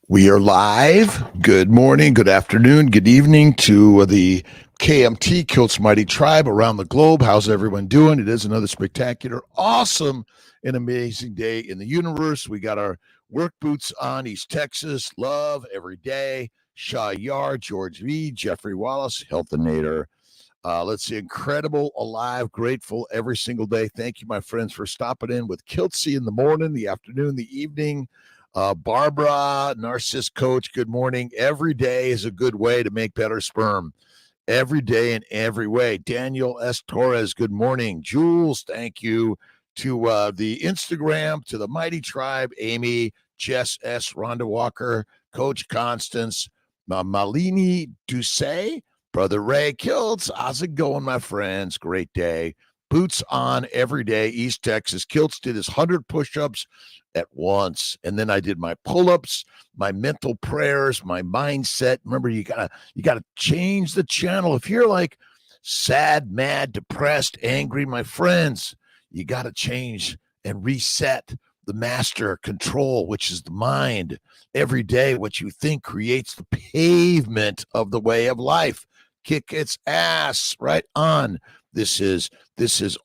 We are live. Good morning, good afternoon, good evening to the KMT Kiltz Mighty Tribe around the globe. How's everyone doing? It is another spectacular, awesome, and amazing day in the universe. We got our work boots on, East Texas, love every day. Shaw Yard, George V, Jeffrey Wallace, Healthinator. Let's see, incredible, alive, grateful every single day. Thank you, my friends, for stopping in with Kiltzy in the morning, the afternoon, the evening. Barbara, Narcissist Coach, good morning. Every day is a good way to make better sperm. Every day in every way. Daniel S. Torres, good morning. Jules, thank you. To the Instagram, to the Mighty Tribe, Amy, Jess S., Rhonda Walker, Coach Constance, Malini Doucet, Brother Ray Kiltz. How's it going, my friends? Great day. Boots on every day, East Texas. Kiltz did his 100 push-ups at once. And then I did my pull-ups, my mental prayers, my mindset. Remember, you gotta change the channel. If you're like sad, mad, depressed, angry, my friends, you gotta change and reset the master control, which is the mind. Every day, what you think creates the pavement of the way of life. Kick its ass right on. This is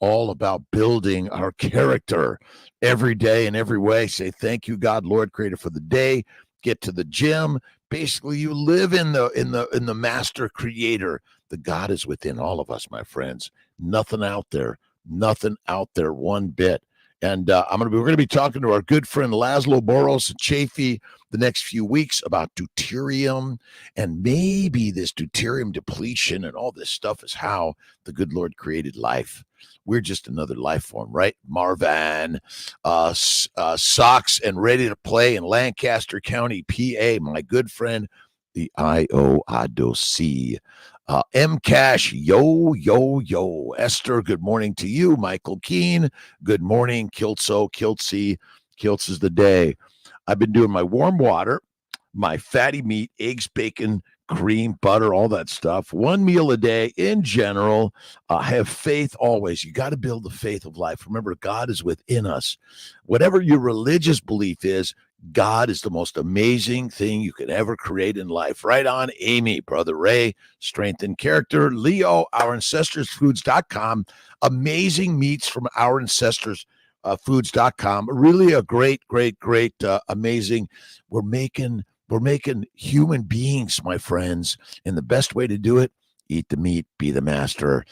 all about building our character every day in every way. Say thank you, God, Lord, Creator, for the day. Get to the gym. Basically, you live in the master creator. The God is within all of us, my friends. Nothing out there one bit. And we're going to be talking to our good friend Laszlo Boros and Chafee the next few weeks about deuterium, and maybe this deuterium depletion and all this stuff is how the good Lord created life. We're just another life form, right? Marvan, socks and ready to play in Lancaster County, PA. My good friend, the I.O. Adosi. M Cash, yo. Esther, good morning to you. Michael Keen, good morning. Kiltzy, Kiltz is the day. I've been doing my warm water, my fatty meat, eggs, bacon, cream, butter, all that stuff. One meal a day in general. Have faith always. You got to build the faith of life. Remember, God is within us. Whatever your religious belief is, God is the most amazing thing you could ever create in life. Right on, Amy, Brother Ray, strength and character. Leo, OurAncestorsFoods.com. Amazing meats from Our Ancestors Foods.com. Really a great, amazing. We're making human beings, my friends, and the best way to do it, eat the meat, be the master.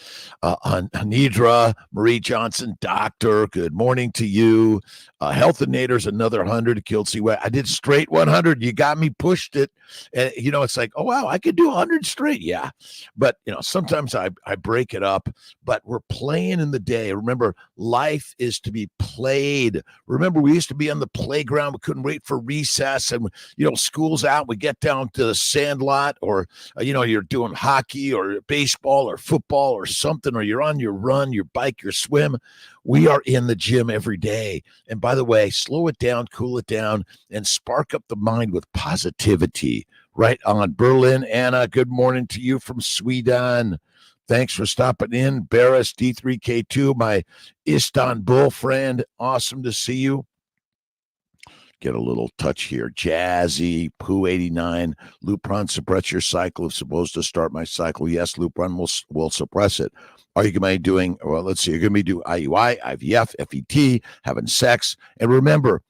Anidra, Marie Johnson, doctor, good morning to you. Healthinator's another 100. Kiltzy, I did straight 100. You got me, pushed it. And, it's like, oh, wow, I could do 100 straight. Yeah. But, sometimes I break it up, but we're playing in the day. Remember, life is to be played. Remember, we used to be on the playground. We couldn't wait for recess. And, school's out. We get down to the sand lot, or, you're doing hockey or baseball or football or something, or you're on your run, your bike, your swim. We are in the gym every day. And by the way, slow it down, cool it down, and spark up the mind with positivity. Right on. Berlin, Anna, good morning to you from Sweden. Thanks for stopping in. Barris, D3K2, my Istanbul friend. Awesome to see you. Get a little touch here. Jazzy, Pooh89, Lupron, suppress your cycle. If supposed to start my cycle, yes, Lupron will suppress it. Are you going to be doing, well, let's see, you're going to be doing IUI, IVF, FET, having sex. And remember,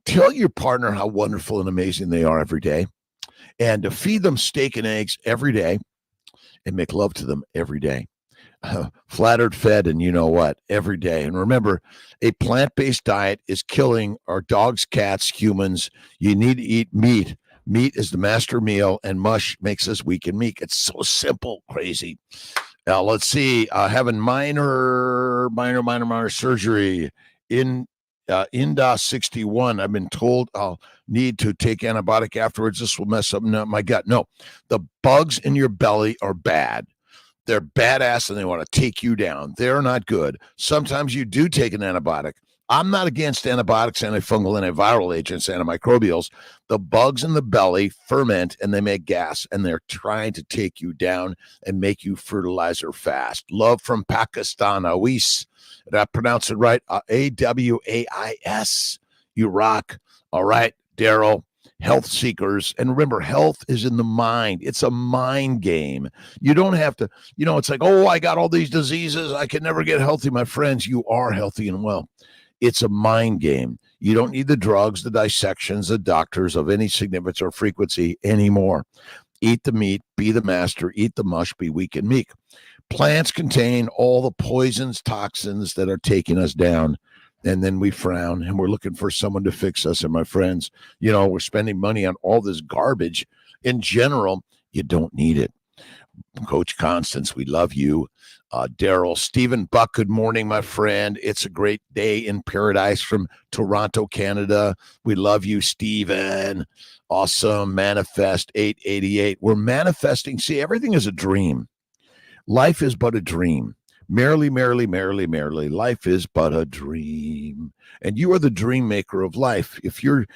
tell your partner how wonderful and amazing they are every day. And to feed them steak and eggs every day and make love to them every day. Flattered, fed, and you know what, every day. And remember, a plant-based diet is killing our dogs, cats, humans. You need to eat meat. Meat is the master meal, and mush makes us weak and meek. It's so simple, crazy. Now, let's see. Having minor surgery in INDA 61. I've been told I'll need to take antibiotic afterwards. This will mess up my gut. No, the bugs in your belly are bad. They're badass and they want to take you down. They're not good. Sometimes you do take an antibiotic. I'm not against antibiotics, antifungal, antiviral agents, antimicrobials. The bugs in the belly ferment and they make gas, and they're trying to take you down and make you fertilizer fast. Love from Pakistan. Awais. Did I pronounce it right? Awais. You rock. All right, Daryl. health seekers. And remember, health is in the mind. It's a mind game. You don't have to, it's like, oh, I got all these diseases. I can never get healthy. My friends, you are healthy and well. It's a mind game. You don't need the drugs, the dissections, the doctors of any significance or frequency anymore. Eat the meat, be the master, eat the mush, be weak and meek. Plants contain all the poisons, toxins that are taking us down. And then we frown and we're looking for someone to fix us. And my friends, we're spending money on all this garbage. In general, you don't need it. Coach Constance, we love you. Daryl, Stephen Buck, good morning, my friend. It's a great day in paradise from Toronto, Canada. We love you, Stephen. Awesome. Manifest 888. We're manifesting. See, everything is a dream. Life is but a dream. Merrily, merrily, merrily, merrily. Life is but a dream. And you are the dream maker of life. If you're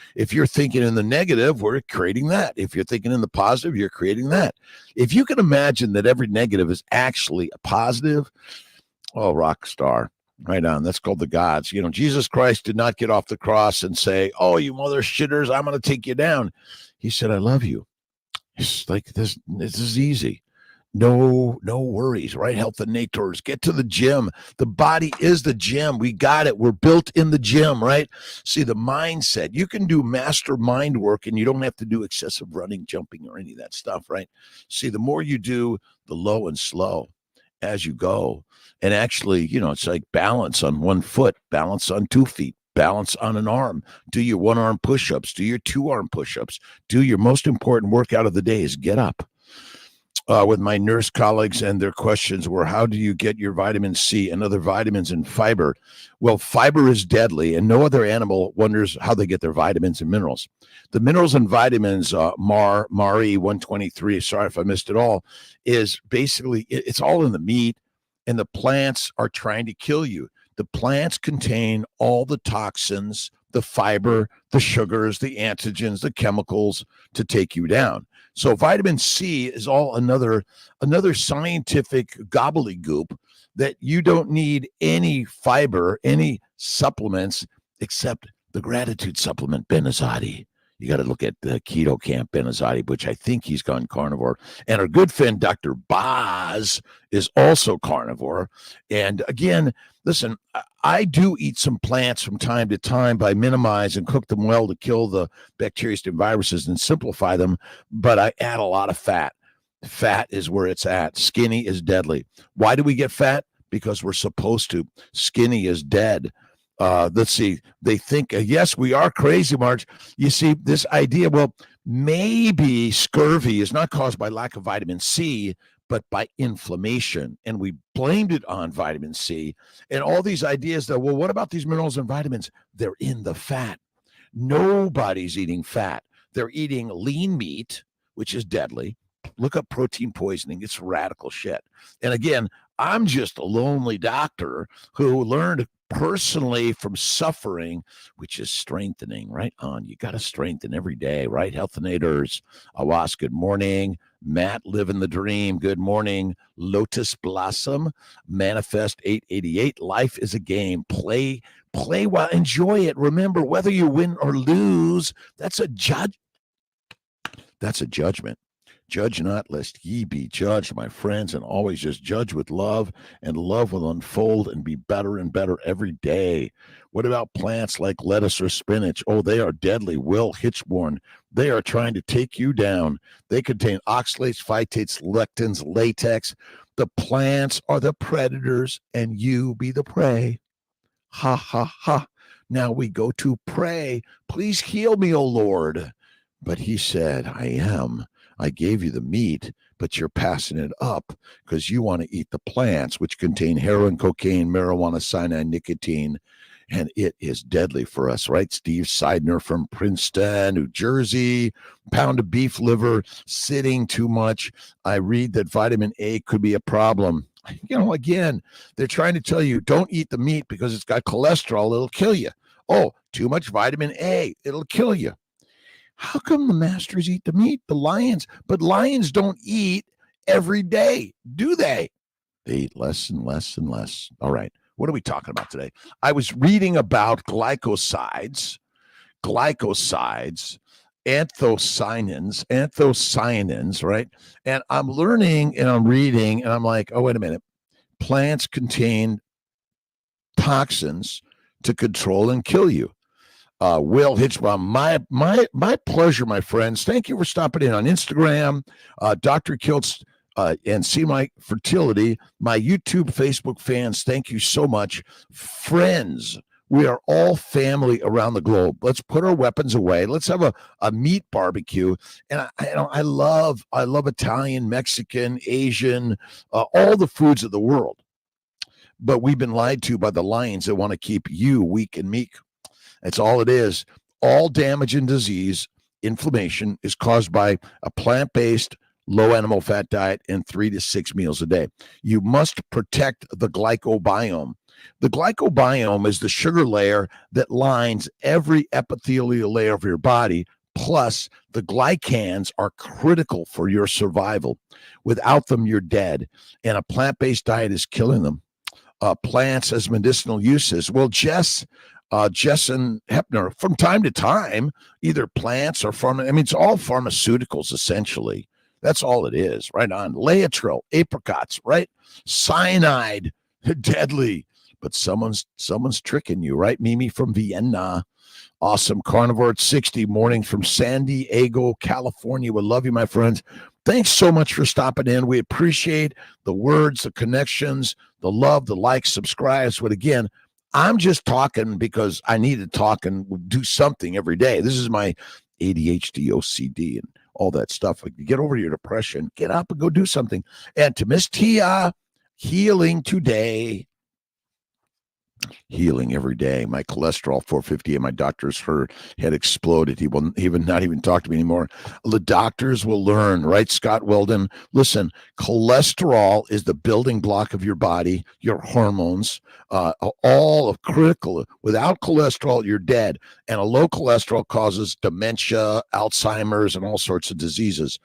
thinking in the negative, we're creating that. If you're thinking in the positive, you're creating that. If you can imagine that every negative is actually a positive, oh, rock star. Right on. That's called the gods. Jesus Christ did not get off the cross and say, oh, you mother shitters, I'm going to take you down. He said, I love you. It's like this is easy. No worries, right? Health and natures. Get to the gym. The body is the gym. We got it. We're built in the gym, right? See, the mindset. You can do master mind work and you don't have to do excessive running, jumping, or any of that stuff, right? See, the more you do, the low and slow as you go. And actually, it's like balance on one foot, balance on 2 feet, balance on an arm. Do your 1-arm push-ups, do your 2-arm push-ups. Do your most important workout of the day is get up. With my nurse colleagues, and their questions were, how do you get your vitamin C and other vitamins and fiber? Well, fiber is deadly, and no other animal wonders how they get their vitamins and minerals. The minerals and vitamins, MARI 123, sorry if I missed it all, is basically, it's all in the meat, and the plants are trying to kill you. The plants contain all the toxins, the fiber, the sugars, the antigens, the chemicals to take you down. So vitamin C is all another scientific gobbledygook that you don't need any fiber, any supplements, except the gratitude supplement, Benazati. You got to look at the Keto Camp Benazati, which I think he's gone carnivore. And our good friend, Dr. Boz, is also carnivore. And again, listen, I do eat some plants from time to time by minimize and cook them well to kill the bacteria and viruses and simplify them. But I add a lot of fat. Fat is where it's at. Skinny is deadly. Why do we get fat? Because we're supposed to. Skinny is dead. Let's see. They think, yes, we are crazy, Marge. You see, this idea, well, maybe scurvy is not caused by lack of vitamin C, but by inflammation. And we blamed it on vitamin C. And all these ideas that, well, what about these minerals and vitamins? They're in the fat. Nobody's eating fat. They're eating lean meat, which is deadly. Look up protein poisoning. It's radical shit. And again, I'm just a lonely doctor who learned personally from suffering, which is strengthening. Right on. You got to strengthen every day, right? Healthinators. Awas, good morning. Matt, living the dream. Good morning. Lotus Blossom. Manifest 888. Life is a game. Play well. Enjoy it. Remember, whether you win or lose, that's a judgment. Judge not, lest ye be judged, my friends, and always just judge with love, and love will unfold and be better and better every day. What about plants like lettuce or spinach? Oh, they are deadly. Will Hitchborn. They are trying to take you down. They contain oxalates, phytates, lectins, latex. The plants are the predators, and you be the prey. Ha, ha, ha. Now we go to pray. Please heal me, O Lord. But he said, I am. I gave you the meat, but you're passing it up because you want to eat the plants, which contain heroin, cocaine, marijuana, cyanide, nicotine, and it is deadly for us, right? Steve Seidner from Princeton, New Jersey, pound of beef liver, sitting too much. I read that vitamin A could be a problem. Again, they're trying to tell you, don't eat the meat because it's got cholesterol. It'll kill you. Oh, too much vitamin A. It'll kill you. How come the masters eat the meat, the lions? But lions don't eat every day, do they? They eat less and less and less. All right. What are we talking about today? I was reading about glycosides anthocyanins, right? And I'm learning and I'm reading and I'm like, oh, wait a minute. Plants contain toxins to control and kill you. Will Hitchbaum, my pleasure, my friends. Thank you for stopping in on Instagram, Dr. Kiltz, and See My Fertility. My YouTube, Facebook fans, thank you so much. Friends, we are all family around the globe. Let's put our weapons away. Let's have a meat barbecue. And I love Italian, Mexican, Asian, all the foods of the world. But we've been lied to by the lions that want to keep you weak and meek. That's all it is. All damage and disease, inflammation is caused by a plant-based, low animal fat diet and 3 to 6 meals a day. You must protect the glycobiome. The glycobiome is the sugar layer that lines every epithelial layer of your body. Plus, the glycans are critical for your survival. Without them, you're dead. And a plant-based diet is killing them. Plants as medicinal uses. Well, Jess and Hepner, from time to time, either plants or it's all pharmaceuticals essentially. That's all it is. Right on. Laetrile, apricots, right? Cyanide, deadly. But someone's tricking you, right? Mimi from Vienna. Awesome. Carnivore at 60, morning from San Diego, California. We love you, my friends. Thanks so much for stopping in. We appreciate the words, the connections, the love, the likes, subscribes. But again, I'm just talking because I need to talk and do something every day. This is my ADHD, OCD, and all that stuff. Like, get over your depression, get up and go do something. And to Miss Tia, healing today. Healing every day. My cholesterol 450 and my doctor's had exploded. He will not even talk to me anymore. The doctors will learn, right? Scott Weldon. Listen, cholesterol is the building block of your body, your hormones, all of critical. Without cholesterol, you're dead. And a low cholesterol causes dementia, Alzheimer's, and all sorts of diseases.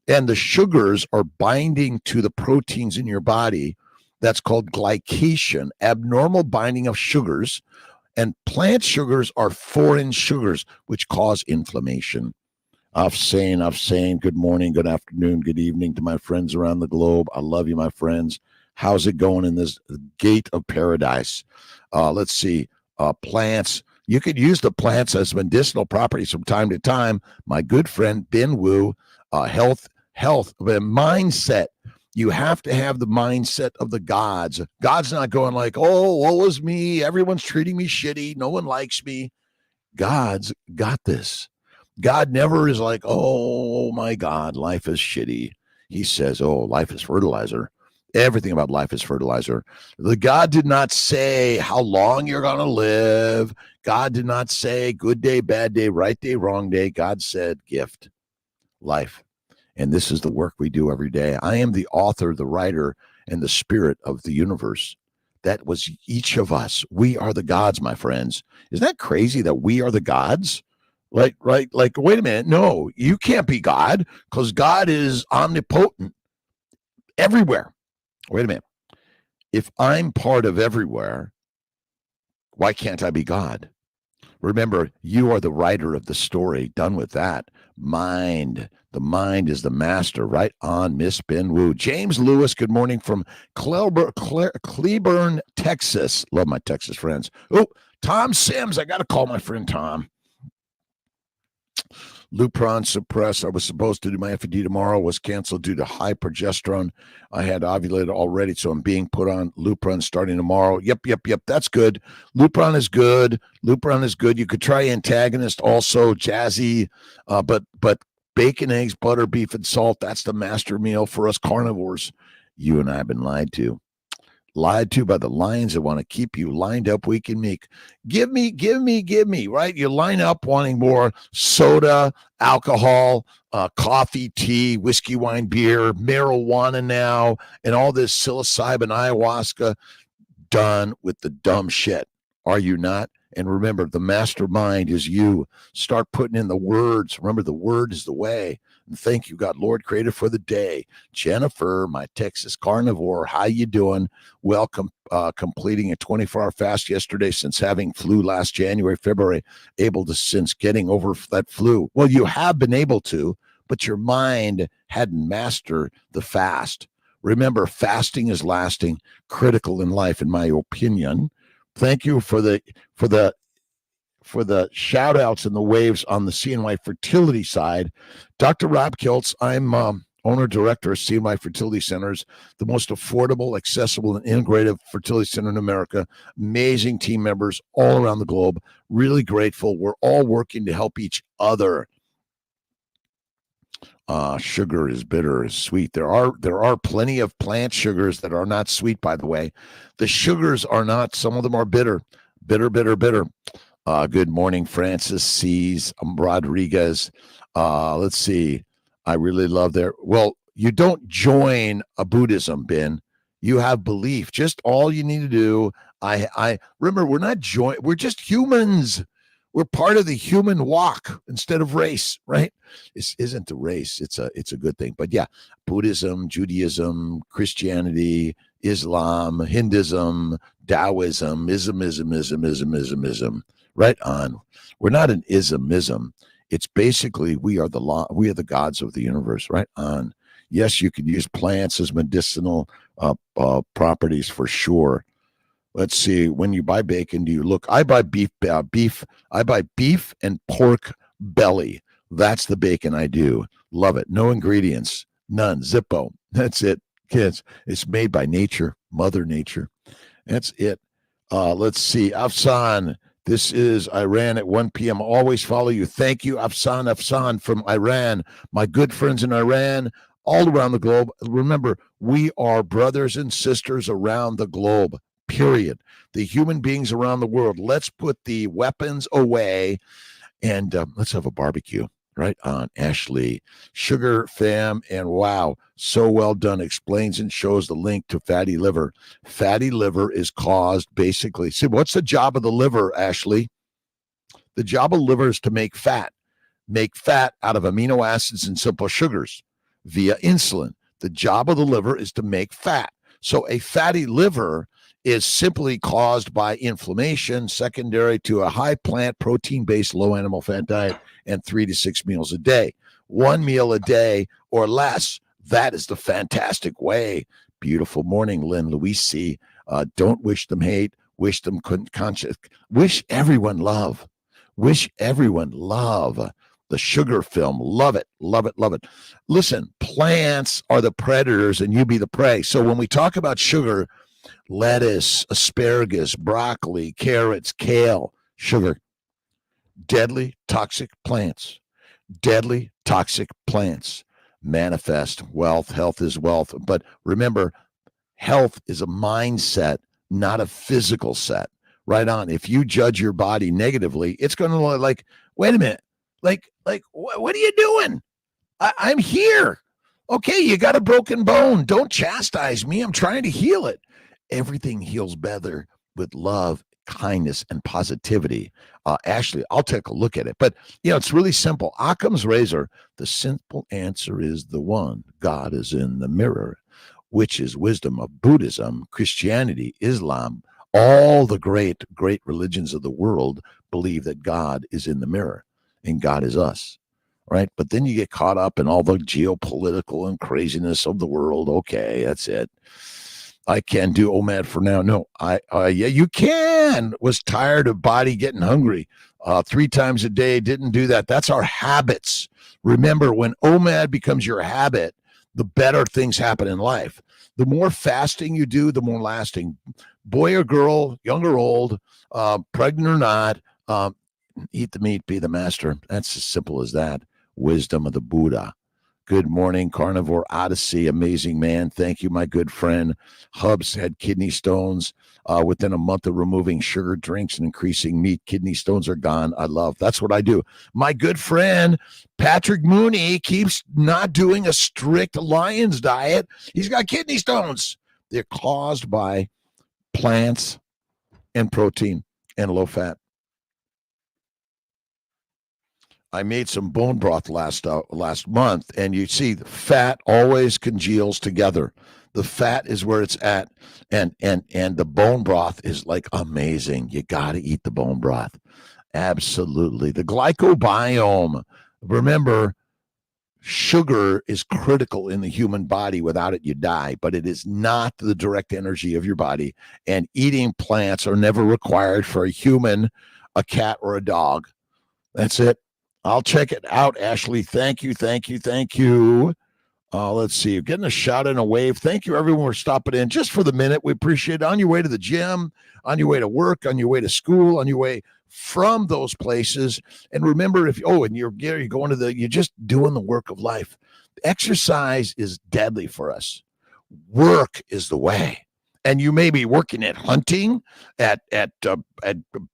And the sugars are binding to the proteins in your body. That's called glycation, abnormal binding of sugars. And plant sugars are foreign sugars, which cause inflammation. I've saying, good morning, good afternoon, good evening to my friends around the globe. I love you, my friends. How's it going in this gate of paradise? Let's see. Plants. You could use the plants as medicinal properties from time to time. My good friend, Ben Wu, health, mindset. You have to have the mindset of the gods. God's not going like, oh, woe is me. Everyone's treating me shitty. No one likes me. God's got this. God never is like, oh, my God, life is shitty. He says, oh, life is fertilizer. Everything about life is fertilizer. The God did not say how long you're going to live. God did not say good day, bad day, right day, wrong day. God said gift, life. And this is the work we do every day. I am the author, the writer, and the spirit of the universe. That was each of us. We are the gods, my friends. Isn't that crazy that we are the gods? Like, wait a minute. No, you can't be God because God is omnipotent everywhere. Wait a minute. If I'm part of everywhere, why can't I be God? Remember, you are the writer of the story. Done with that. Mind. The mind is the master. Right on, Miss Ben Wu. James Lewis, good morning from Cleburne, Texas. Love my Texas friends. Oh, Tom Sims. I got to call my friend Tom. Lupron suppressed. I was supposed to do my FED tomorrow, was canceled due to high progesterone. I had ovulated already, so I'm being put on Lupron starting tomorrow. Yep. That's good. Lupron is good. You could try antagonist also, Jazzy, but bacon, eggs, butter, beef, and salt, that's the master meal for us carnivores. You and I have been lied to. Lied to by the lions that want to keep you lined up weak and meek. Give me, right? You line up wanting more soda, alcohol, coffee, tea, whiskey, wine, beer, marijuana now, and all this psilocybin, ayahuasca. Done with the dumb shit. Are you not? And remember, the mastermind is you. Start putting in the words. Remember, the word is the way. And thank you, God, Lord, creator for the day. Jennifer, my Texas carnivore, how you doing? Welcome, completing a 24-hour fast yesterday since having flu last January, February, able to since getting over that flu. Well, you have been able to, but your mind hadn't mastered the fast. Remember, fasting is lasting, critical in life, in my opinion. Thank you for the shout outs and the waves on the CNY fertility side. Dr. Rob Kiltz, I'm owner director of CNY Fertility Centers, the most affordable, accessible, and integrative fertility center in America. Amazing team members all around the globe. Really grateful. We're all working to help each other. Sugar is bitter, is sweet. There are plenty of plant sugars that are not sweet, by the way. The sugars are not, some of them are bitter. Bitter. Good morning, Francis C's Rodriguez. Let's see. I really love their, well, you don't join a Buddhism, Ben. You have belief. Just all you need to do. I remember, we're just humans. We're part of the human walk instead of race, right? This isn't a race. It's a good thing. But yeah, Buddhism, Judaism, Christianity, Islam, Hinduism, Taoism, ism. Right on. We're not an ism. It's basically we are the gods of the universe. Right on. Yes, you can use plants as medicinal properties for sure. Let's see. When you buy bacon, do you look? I buy beef. I buy beef and pork belly. That's the bacon I do. Love it. No ingredients. None. Zippo. That's it, kids. It's made by nature, Mother Nature. That's it. Let's see. Afsan. This is Iran at 1 p.m. Always follow you. Thank you, Afsan from Iran. My good friends in Iran, all around the globe. Remember, we are brothers and sisters around the globe. Period. The human beings around the world. Let's put the weapons away and let's have a barbecue. Right on, Ashley. Sugar Fam, and wow, so well done. Explains and shows the link to fatty liver. Fatty liver is caused basically. See, what's the job of the liver, Ashley? The job of liver is to make fat. Make fat out of amino acids and simple sugars via insulin. The job of the liver is to make fat. So a fatty liver is simply caused by inflammation secondary to a high plant protein-based low animal fat diet and 3 to 6 meals a day. 1 meal a day or less. That is the fantastic way. Beautiful morning, Lynn Louise. Don't wish them hate. Wish them conscious. Wish everyone love. Wish everyone love. The sugar film. Love it. Listen, plants are the predators and you be the prey. So when we talk about sugar, lettuce, asparagus, broccoli, carrots, kale, sugar. Deadly, toxic plants. Manifest wealth. Health is wealth. But remember, health is a mindset, not a physical set. Right on. If you judge your body negatively, it's going to look like, wait a minute. Like, what are you doing? I'm here. Okay, you got a broken bone. Don't chastise me. I'm trying to heal it. Everything heals better with love, kindness, and positivity. Ashley, I'll take a look at it. But, it's really simple. Occam's razor, the simple answer is the one. God is in the mirror, which is wisdom of Buddhism, Christianity, Islam. All the great religions of the world believe that God is in the mirror and God is us. Right. But then you get caught up in all the geopolitical and craziness of the world. Okay, that's it. I can do OMAD for now. No, yeah, you can. Was tired of body getting hungry 3 times a day. Didn't do that. That's our habits. Remember, when OMAD becomes your habit, the better things happen in life. The more fasting you do, the more lasting. Boy or girl, young or old, pregnant or not, eat the meat, be the master. That's as simple as that. Wisdom of the Buddha. Good morning, Carnivore Odyssey. Amazing man. Thank you, my good friend. Hubs had kidney stones. Within a month of removing sugar drinks and increasing meat, kidney stones are gone. I love. That's what I do. My good friend, Patrick Mooney, keeps not doing a strict Lions diet. He's got kidney stones. They're caused by plants and protein and low fat. I made some bone broth last month, and you see the fat always congeals together. The fat is where it's at, and the bone broth is like amazing. You got to eat the bone broth. Absolutely. The glycobiome. Remember, sugar is critical in the human body. Without it, you die, but it is not the direct energy of your body. And eating plants are never required for a human, a cat, or a dog. That's it. I'll check it out, Ashley. Thank you, thank you, thank you. Let's see. You're getting a shout and a wave. Thank you, everyone, for stopping in just for the minute. We appreciate it. On your way to the gym, on your way to work, on your way to school, on your way from those places. And remember, and you're going to you're just doing the work of life. Exercise is deadly for us. Work is the way. And you may be working at hunting, at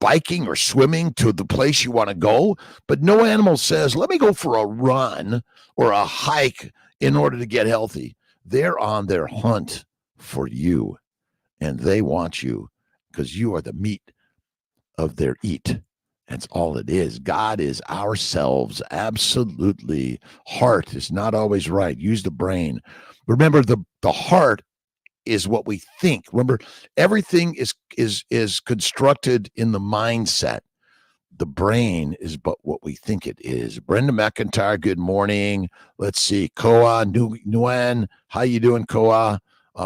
biking or swimming to the place you want to go, but no animal says, "Let me go for a run or a hike in order to get healthy." They're on their hunt for you, and they want you because you are the meat of their eat. That's all it is. God is ourselves. Absolutely. Heart is not always right. Use the brain. Remember, the heart is what we think. Remember, everything is constructed in the mindset. The brain is but what we think it is. Brenda McIntyre, good morning. Let's see. Koa Nguyen, how you doing, Koa?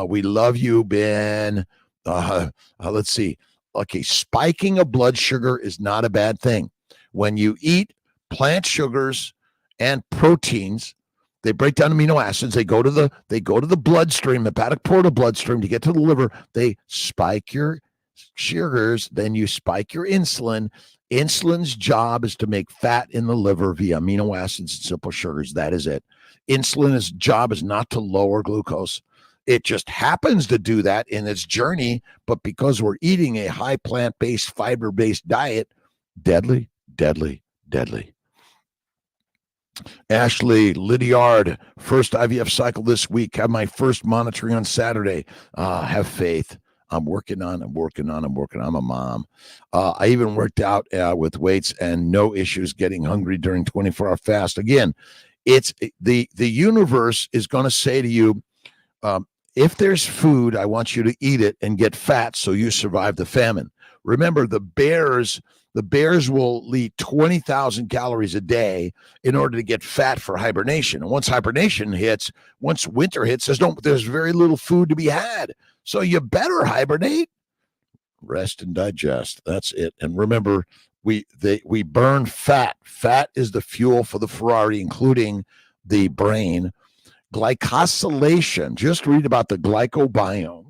We love you, Ben. Let's see. Okay, spiking of blood sugar is not a bad thing. When you eat plant sugars and proteins, they break down amino acids. They go to the bloodstream, the hepatic portal bloodstream to get to the liver. They spike your sugars, then you spike your insulin. Insulin's job is to make fat in the liver via amino acids and simple sugars. That is it. Insulin's job is not to lower glucose. It just happens to do that in its journey, but because we're eating a high plant-based, fiber-based diet, deadly, deadly, deadly. Ashley Lydiard, first IVF cycle this week. Have my first monitoring on Saturday. Have faith. I'm working on. I'm a mom. I even worked out with weights and no issues getting hungry during 24-hour fast. Again, it's the universe is going to say to you, if there's food, I want you to eat it and get fat so you survive the famine. Remember, the bears will eat 20,000 calories a day in order to get fat for hibernation. And once winter hits, there's very little food to be had. So you better hibernate, rest and digest. That's it. And remember, we burn fat. Fat is the fuel for the Ferrari, including the brain. Glycosylation. Just read about the glycobiome.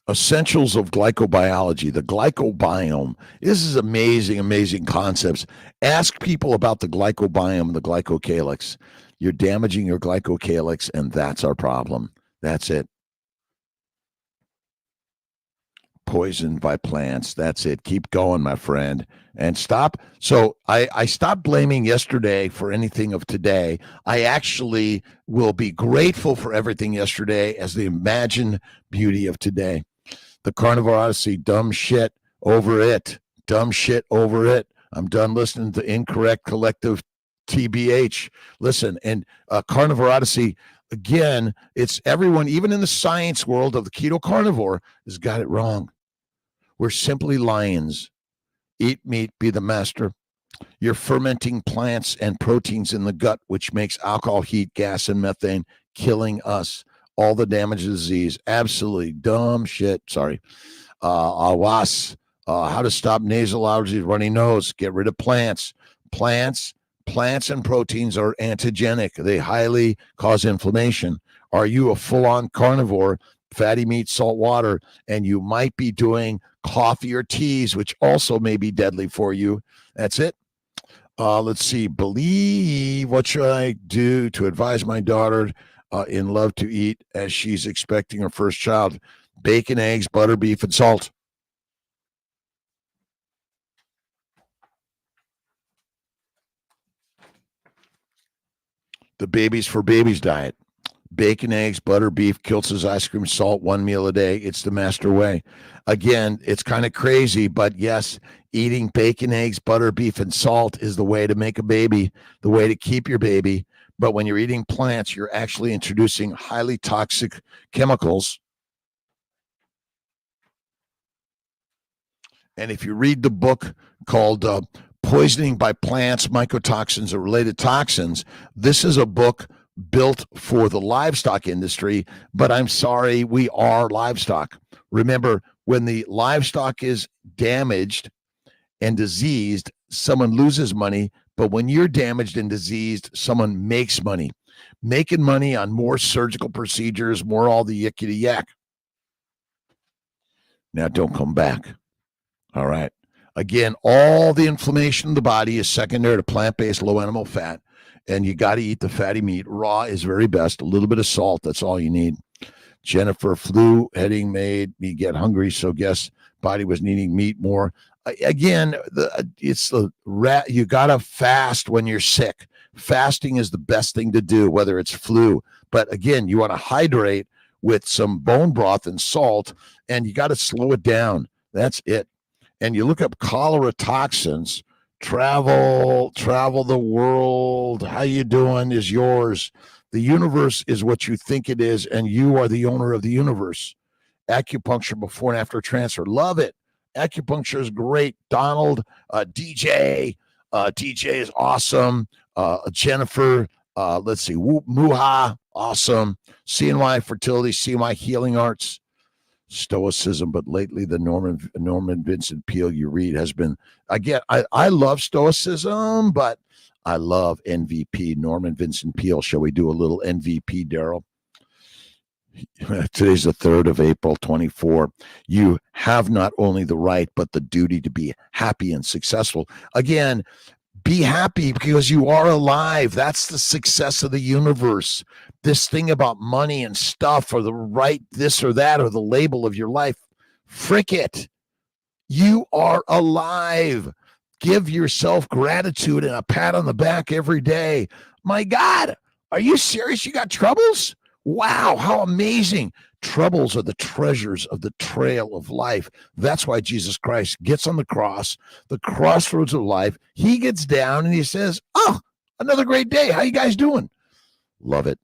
Essentials of glycobiology, the glycobiome. This is amazing, amazing concepts. Ask people about the glycobiome, the glycocalyx. You're damaging your glycocalyx, and that's our problem. That's it. Poisoned by plants. That's it. Keep going, my friend. And stop. So I stopped blaming yesterday for anything of today. I actually will be grateful for everything yesterday as the imagined beauty of today. The Carnivore Odyssey, dumb shit over it. Dumb shit over it. I'm done listening to Incorrect Collective TBH. Listen, and Carnivore Odyssey, again, it's everyone, even in the science world of the keto carnivore, has got it wrong. We're simply lions. Eat meat, be the master. You're fermenting plants and proteins in the gut, which makes alcohol, heat, gas, and methane, killing us. All the damage and disease. Absolutely dumb shit. Sorry. Awas. How to stop nasal allergies, runny nose. Get rid of plants. Plants and proteins are antigenic. They highly cause inflammation. Are you a full-on carnivore, fatty meat, salt water, and you might be doing coffee or teas, which also may be deadly for you? That's it. Let's see. Believe, what should I do to advise my daughter in love to eat as she's expecting her first child? Bacon, eggs, butter, beef, and salt. The Babies for Babies diet. bacon, eggs, butter, beef, Kiltz's ice cream, salt, one meal a day. It's the master way. Again, it's kind of crazy, but yes, eating bacon, eggs, butter, beef, and salt is the way to make a baby, the way to keep your baby. But when you're eating plants, you're actually introducing highly toxic chemicals. And if you read the book called Poisoning by Plants, Mycotoxins, or Related Toxins, this is a book built for the livestock industry. But I'm sorry, we are livestock. Remember, when the livestock is damaged and diseased, someone loses money. But when you're damaged and diseased, someone makes money. Making money on more surgical procedures, more all the yickety yak. Now, don't come back. All right. Again, all the inflammation in the body is secondary to plant-based low animal fat, and you got to eat the fatty meat. Raw is very best. A little bit of salt, that's all you need. Jennifer, flu heading made me get hungry, so guess body was needing meat more. Again, it's the rat. You got to fast when you're sick. Fasting is the best thing to do, whether it's flu. But again, you want to hydrate with some bone broth and salt, and you got to slow it down. That's it. And you look up cholera toxins, travel the world. How you doing is yours. The universe is what you think it is, and you are the owner of the universe. Acupuncture before and after transfer. Love it. Acupuncture is great. Donald, DJ. DJ is awesome. Jennifer, let's see. Muha, awesome. CNY Fertility, CNY Healing Arts. Stoicism, but lately the Norman Vincent Peale you read has been, again, I love Stoicism, but I love NVP, Norman Vincent Peale. Shall we do a little NVP, Daryl? Today's the 3rd of April, 24. You have not only the right, but the duty to be happy and successful. Again, be happy because you are alive. That's the success of the universe. This thing about money and stuff or the right this or that or the label of your life, frick it. You are alive. Give yourself gratitude and a pat on the back every day. My God, are you serious? You got troubles? Wow, how amazing. Troubles are the treasures of the trail of life. That's why Jesus Christ gets on the cross, the crossroads of life. He gets down and he says, oh, another great day. How you guys doing? Love it.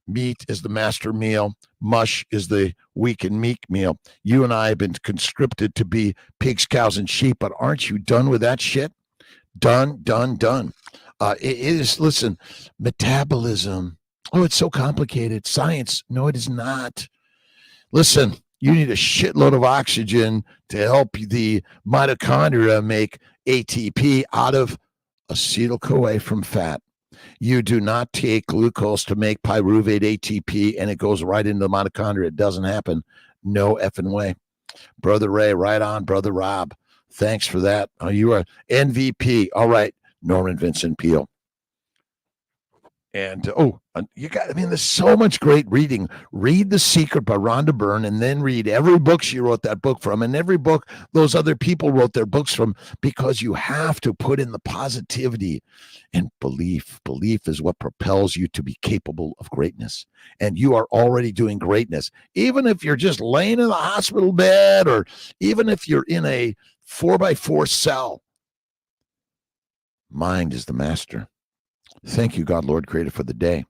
Meat is the master meal. Mush is the weak and meek meal. You and I have been conscripted to be pigs, cows, and sheep, but aren't you done with that shit? Done. It is, listen, metabolism. Oh, it's so complicated. Science. No, it is not. Listen, you need a shitload of oxygen to help the mitochondria make ATP out of acetyl-CoA from fat. You do not take glucose to make pyruvate ATP and it goes right into the mitochondria. It doesn't happen. No effing way. Brother Ray, right on. Brother Rob, thanks for that. You are NVP. All right, Norman Vincent Peale. And you got, I mean, there's so much great reading. Read The Secret by Rhonda Byrne and then read every book she wrote that book from and every book those other people wrote their books from, because you have to put in the positivity and belief. Belief is what propels you to be capable of greatness. And you are already doing greatness. Even if you're just laying in a hospital bed or even if you're in a 4x4 cell, mind is the master. Thank you, God, Lord, Creator, for the day.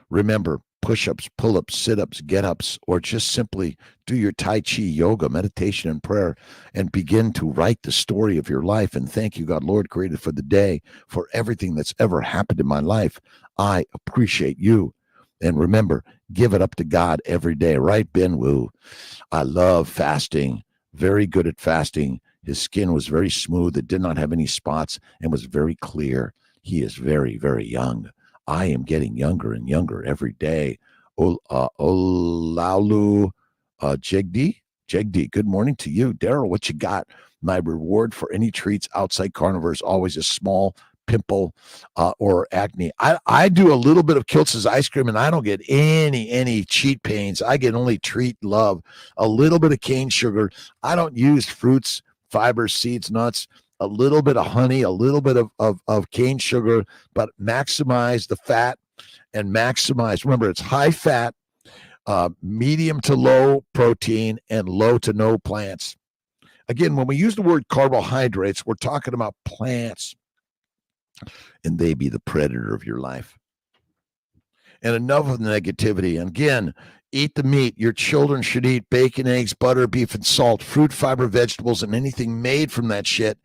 Remember, push-ups, pull-ups, sit-ups, get-ups, or just simply do your Tai Chi, yoga, meditation, and prayer, and begin to write the story of your life. And thank you, God, Lord, Creator, for the day, for everything that's ever happened in my life. I appreciate you. And remember, give it up to God every day, right, Ben Wu? I love fasting, very good at fasting. His skin was very smooth. It did not have any spots and was very clear. He is very, very young. I am getting younger and younger every day. Olalu Jegdi, good morning to you. Daryl, what you got? My reward for any treats outside carnivore is always a small pimple or acne. I do a little bit of Kiltz's ice cream and I don't get any cheat pains. I get only treat love. A little bit of cane sugar. I don't use fruits, fibers, seeds, nuts. A little bit of honey, a little bit of cane sugar, but maximize the fat. and maximize. Remember, it's high fat, medium to low protein, and low to no plants. Again, when we use the word carbohydrates, we're talking about plants, and they be the predator of your life. And enough of the negativity. And again, eat the meat. Your children should eat bacon, eggs, butter, beef, and salt, fruit, fiber, vegetables, and anything made from that shit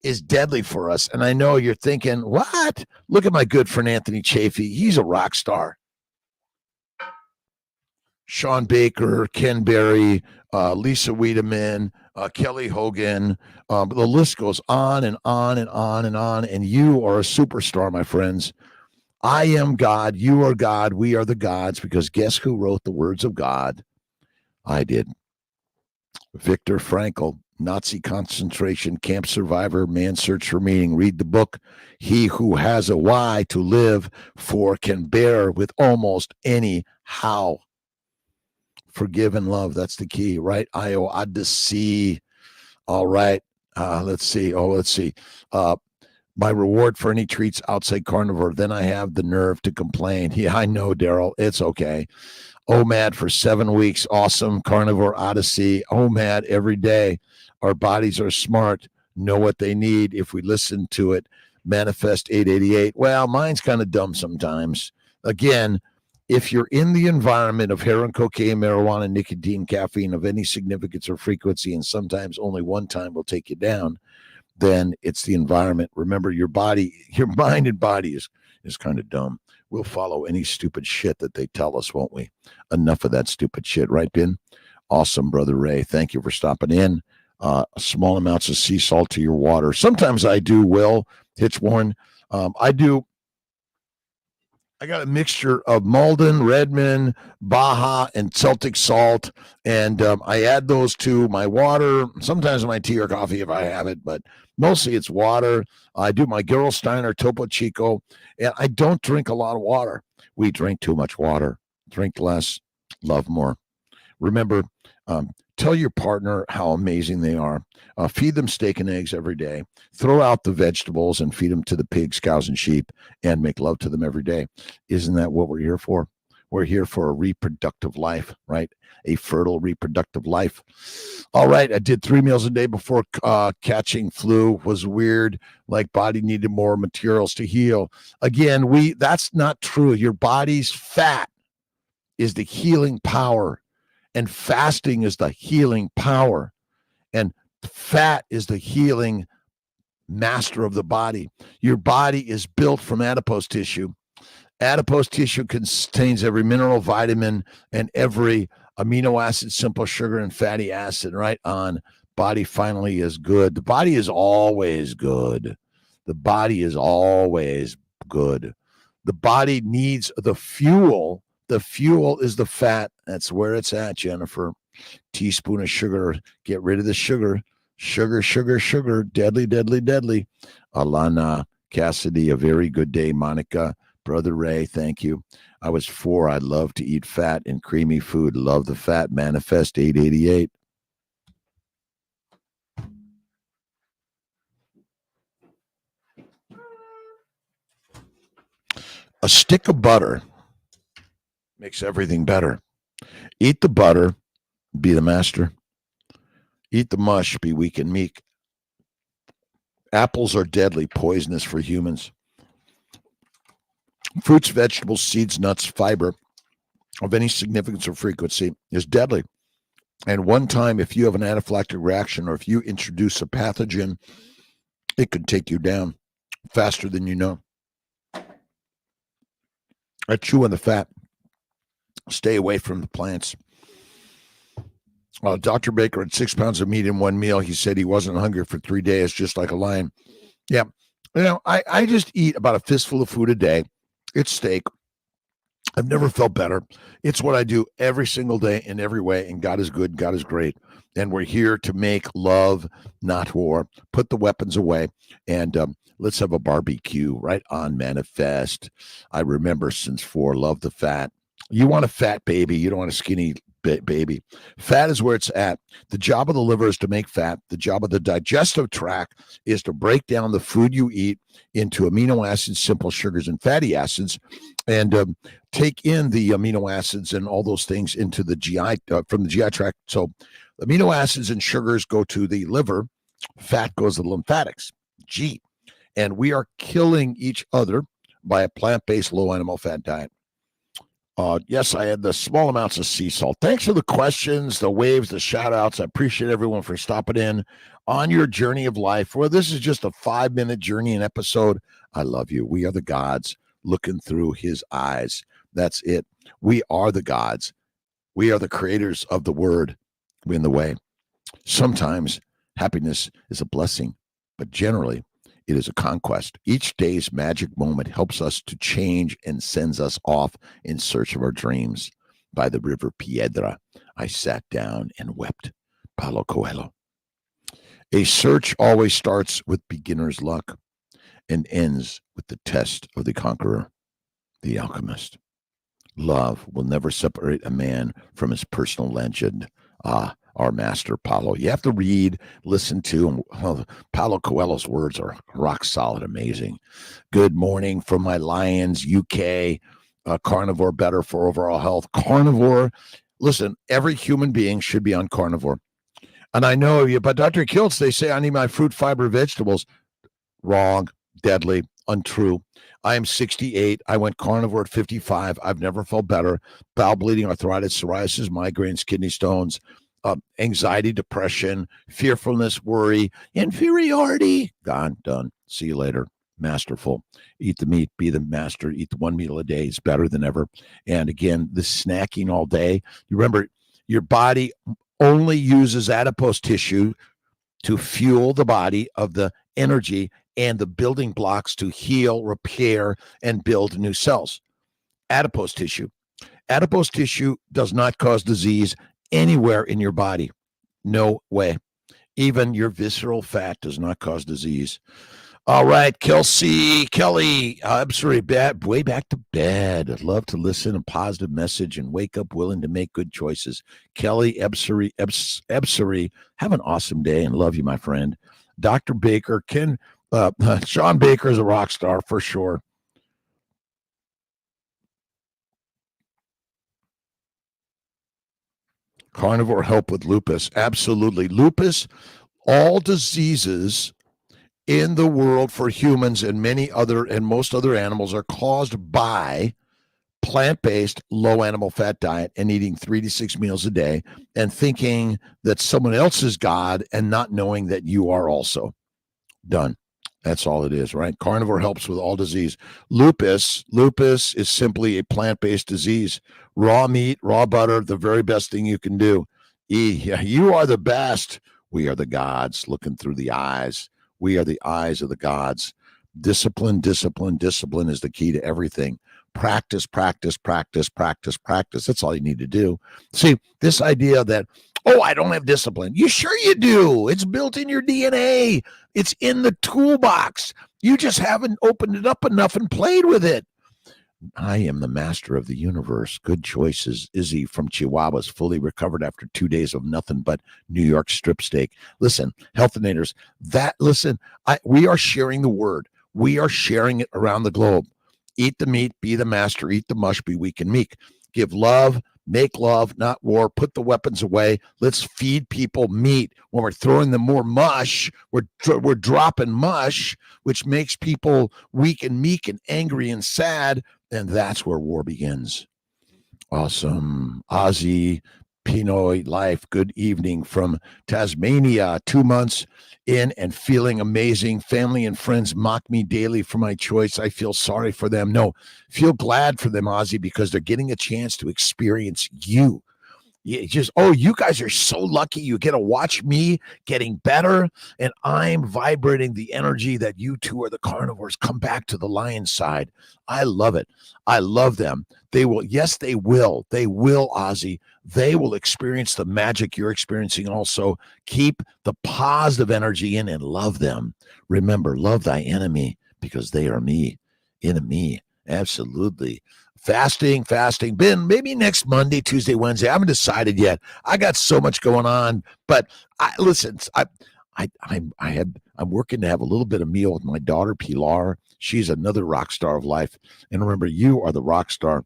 is deadly for us. And I know you're thinking, what? Look at my good friend Anthony Chafee. He's a rock star. Sean Baker, Ken Berry, Lisa Wiedemann, Kelly Hogan. The list goes on and on and on and on. And you are a superstar, my friends. I am God. You are God. We are the gods. Because guess who wrote the words of God? I did. Viktor Frankl, Nazi concentration camp survivor, man's search for meaning. Read the book. He who has a why to live for can bear with almost any how. Forgive and love. That's the key, right? Odyssey. All right. Let's see. My reward for any treats outside carnivore. Then I have the nerve to complain. Yeah, I know, Daryl. It's okay. OMAD for 7 weeks. Awesome. Carnivore Odyssey. OMAD every day. Our bodies are smart. Know what they need if we listen to it. Manifest 888. Well, mine's kind of dumb sometimes. Again, if you're in the environment of heroin, cocaine, marijuana, nicotine, caffeine of any significance or frequency, and sometimes only one time will take you down, then it's the environment. Remember, your body, your mind and body is kind of dumb. We'll follow any stupid shit that they tell us, won't we? Enough of that stupid shit, right, Ben? Awesome, Brother Ray. Thank you for stopping in. Small amounts of sea salt to your water. Sometimes I do, Will Hitchborn. I got a mixture of Malden, Redmond, Baja, and Celtic salt, and I add those to my water, sometimes my tea or coffee if I have it, but mostly it's water. I do my Gerolsteiner, Topo Chico, and I don't drink a lot of water. We drink too much water. Drink less, love more. Remember, tell your partner how amazing they are. Feed them steak and eggs every day. Throw out the vegetables and feed them to the pigs, cows, and sheep, and make love to them every day. Isn't that what we're here for? We're here for a reproductive life, right? A fertile reproductive life. All right, I did 3 meals a day before catching flu. Was weird, like body needed more materials to heal. Again, that's not true. Your body's fat is the healing power, and fasting is the healing power. And fat is the healing master of the body. Your body is built from adipose tissue. Adipose tissue contains every mineral, vitamin, and every amino acid, simple sugar, and fatty acid. Right on. Body finally is good. The body is always good. The body is always good. The body needs the fuel. The fuel is the fat. That's where it's at, Jennifer. Teaspoon of sugar. Get rid of the sugar. Sugar, sugar, sugar. Deadly, deadly, deadly. Alana Cassidy, a very good day. Monica, Brother Ray, thank you. I was 4. I love to eat fat and creamy food. Love the fat. Manifest 888. A stick of butter makes everything better. Eat the butter, be the master. Eat the mush, be weak and meek. Apples are deadly, poisonous for humans. Fruits, vegetables, seeds, nuts, fiber of any significance or frequency is deadly. And one time, if you have an anaphylactic reaction or if you introduce a pathogen, it could take you down faster than you know. I chew on the fat. Stay away from the plants. Dr. Baker had 6 pounds of meat in one meal. He said he wasn't hungry for 3 days, just like a lion. Yeah. I just eat about a fistful of food a day. It's steak. I've never felt better. It's what I do every single day in every way. And God is good. God is great. And we're here to make love, not war. Put the weapons away. And let's have a barbecue right on. Manifest. I remember since 4, love the fat. You want a fat baby. You don't want a skinny baby. Fat is where it's at. The job of the liver is to make fat. The job of the digestive tract is to break down the food you eat into amino acids, simple sugars, and fatty acids, and take in the amino acids and all those things into the GI from the GI tract. So amino acids and sugars go to the liver. Fat goes to the lymphatics. G. And we are killing each other by a plant-based low animal fat diet. Yes, I had the small amounts of sea salt. Thanks for the questions, the waves, the shout outs. I appreciate everyone for stopping in on your journey of life. Well, this is just a 5-minute journey, an episode. I love you. We are the gods looking through his eyes. That's it. We are the gods. We are the creators of the word in the way. Sometimes happiness is a blessing, but generally it is a conquest. Each day's magic moment helps us to change and sends us off in search of our dreams. By the river Piedra, I sat down and wept. Paulo Coelho. A search always starts with beginner's luck and ends with the test of the conqueror, the alchemist. Love will never separate a man from his personal legend. Our master, Paulo. You have to read, listen to, and Paulo Coelho's words are rock solid, amazing. Good morning from my Lions, UK. Carnivore better for overall health. Carnivore, listen, every human being should be on carnivore. And I know you, but Dr. Kiltz, they say I need my fruit, fiber, vegetables. Wrong, deadly, untrue. I am 68. I went carnivore at 55. I've never felt better. Bowel bleeding, arthritis, psoriasis, migraines, kidney stones, anxiety, depression, fearfulness, worry, inferiority. Gone, done. See you later. Masterful. Eat the meat, be the master, eat the one meal a day. It's better than ever. And again, the snacking all day. You remember, your body only uses adipose tissue to fuel the body of the energy and the building blocks to heal, repair, and build new cells. Adipose tissue. Adipose tissue does not cause disease anywhere in your body. No way. Even your visceral fat does not cause disease. All right, Kelly, I'm sorry, way back to bed. I'd love to listen a positive message and wake up willing to make good choices. Kelly, Ebsary, have an awesome day and love you, my friend. Dr. Baker, Sean Baker is a rock star for sure. Carnivore help with lupus. Absolutely. Lupus, all diseases in the world for humans and most other animals are caused by plant-based low animal fat diet and eating 3 to 6 meals a day and thinking that someone else is God and not knowing that you are also. Done. That's all it is, right? Carnivore helps with all disease. Lupus is simply a plant-based disease. Raw meat, raw butter, the very best thing you can do. You are the best. We are the gods looking through the eyes. We are the eyes of the gods. Discipline is the key to everything. Practice. That's all you need to do. See, this idea that, I don't have discipline. You sure you do. It's built in your DNA. It's in the toolbox. You just haven't opened it up enough and played with it. I am the master of the universe. Good choices. Izzy from Chihuahua is fully recovered after 2 days of nothing but New York strip steak. Listen, Healthinators, we are sharing the word. We are sharing it around the globe. Eat the meat, be the master, eat the mush, be weak and meek. Give love, make love, not war. Put the weapons away. Let's feed people meat. When we're throwing them more mush, we're dropping mush, which makes people weak and meek and angry and sad. And that's where war begins. Awesome. Ozzy, Pinoy Life, good evening from Tasmania. 2 months in and feeling amazing. Family and friends mock me daily for my choice. I feel sorry for them. No, feel glad for them, Ozzy, because they're getting a chance to experience you. You guys are so lucky. You get to watch me getting better, and I'm vibrating the energy that you two are the carnivores. Come back to the lion side. I love it. I love them. They will. Yes, they will. They will, Ozzy. They will experience the magic you're experiencing also. Keep the positive energy in and love them. Remember, love thy enemy because they are me. Enemy. Absolutely. Fasting. Ben, maybe next Monday, Tuesday, Wednesday. I haven't decided yet. I got so much going on, but listen. I'm working to have a little bit of meal with my daughter Pilar. She's another rock star of life, and remember, you are the rock star.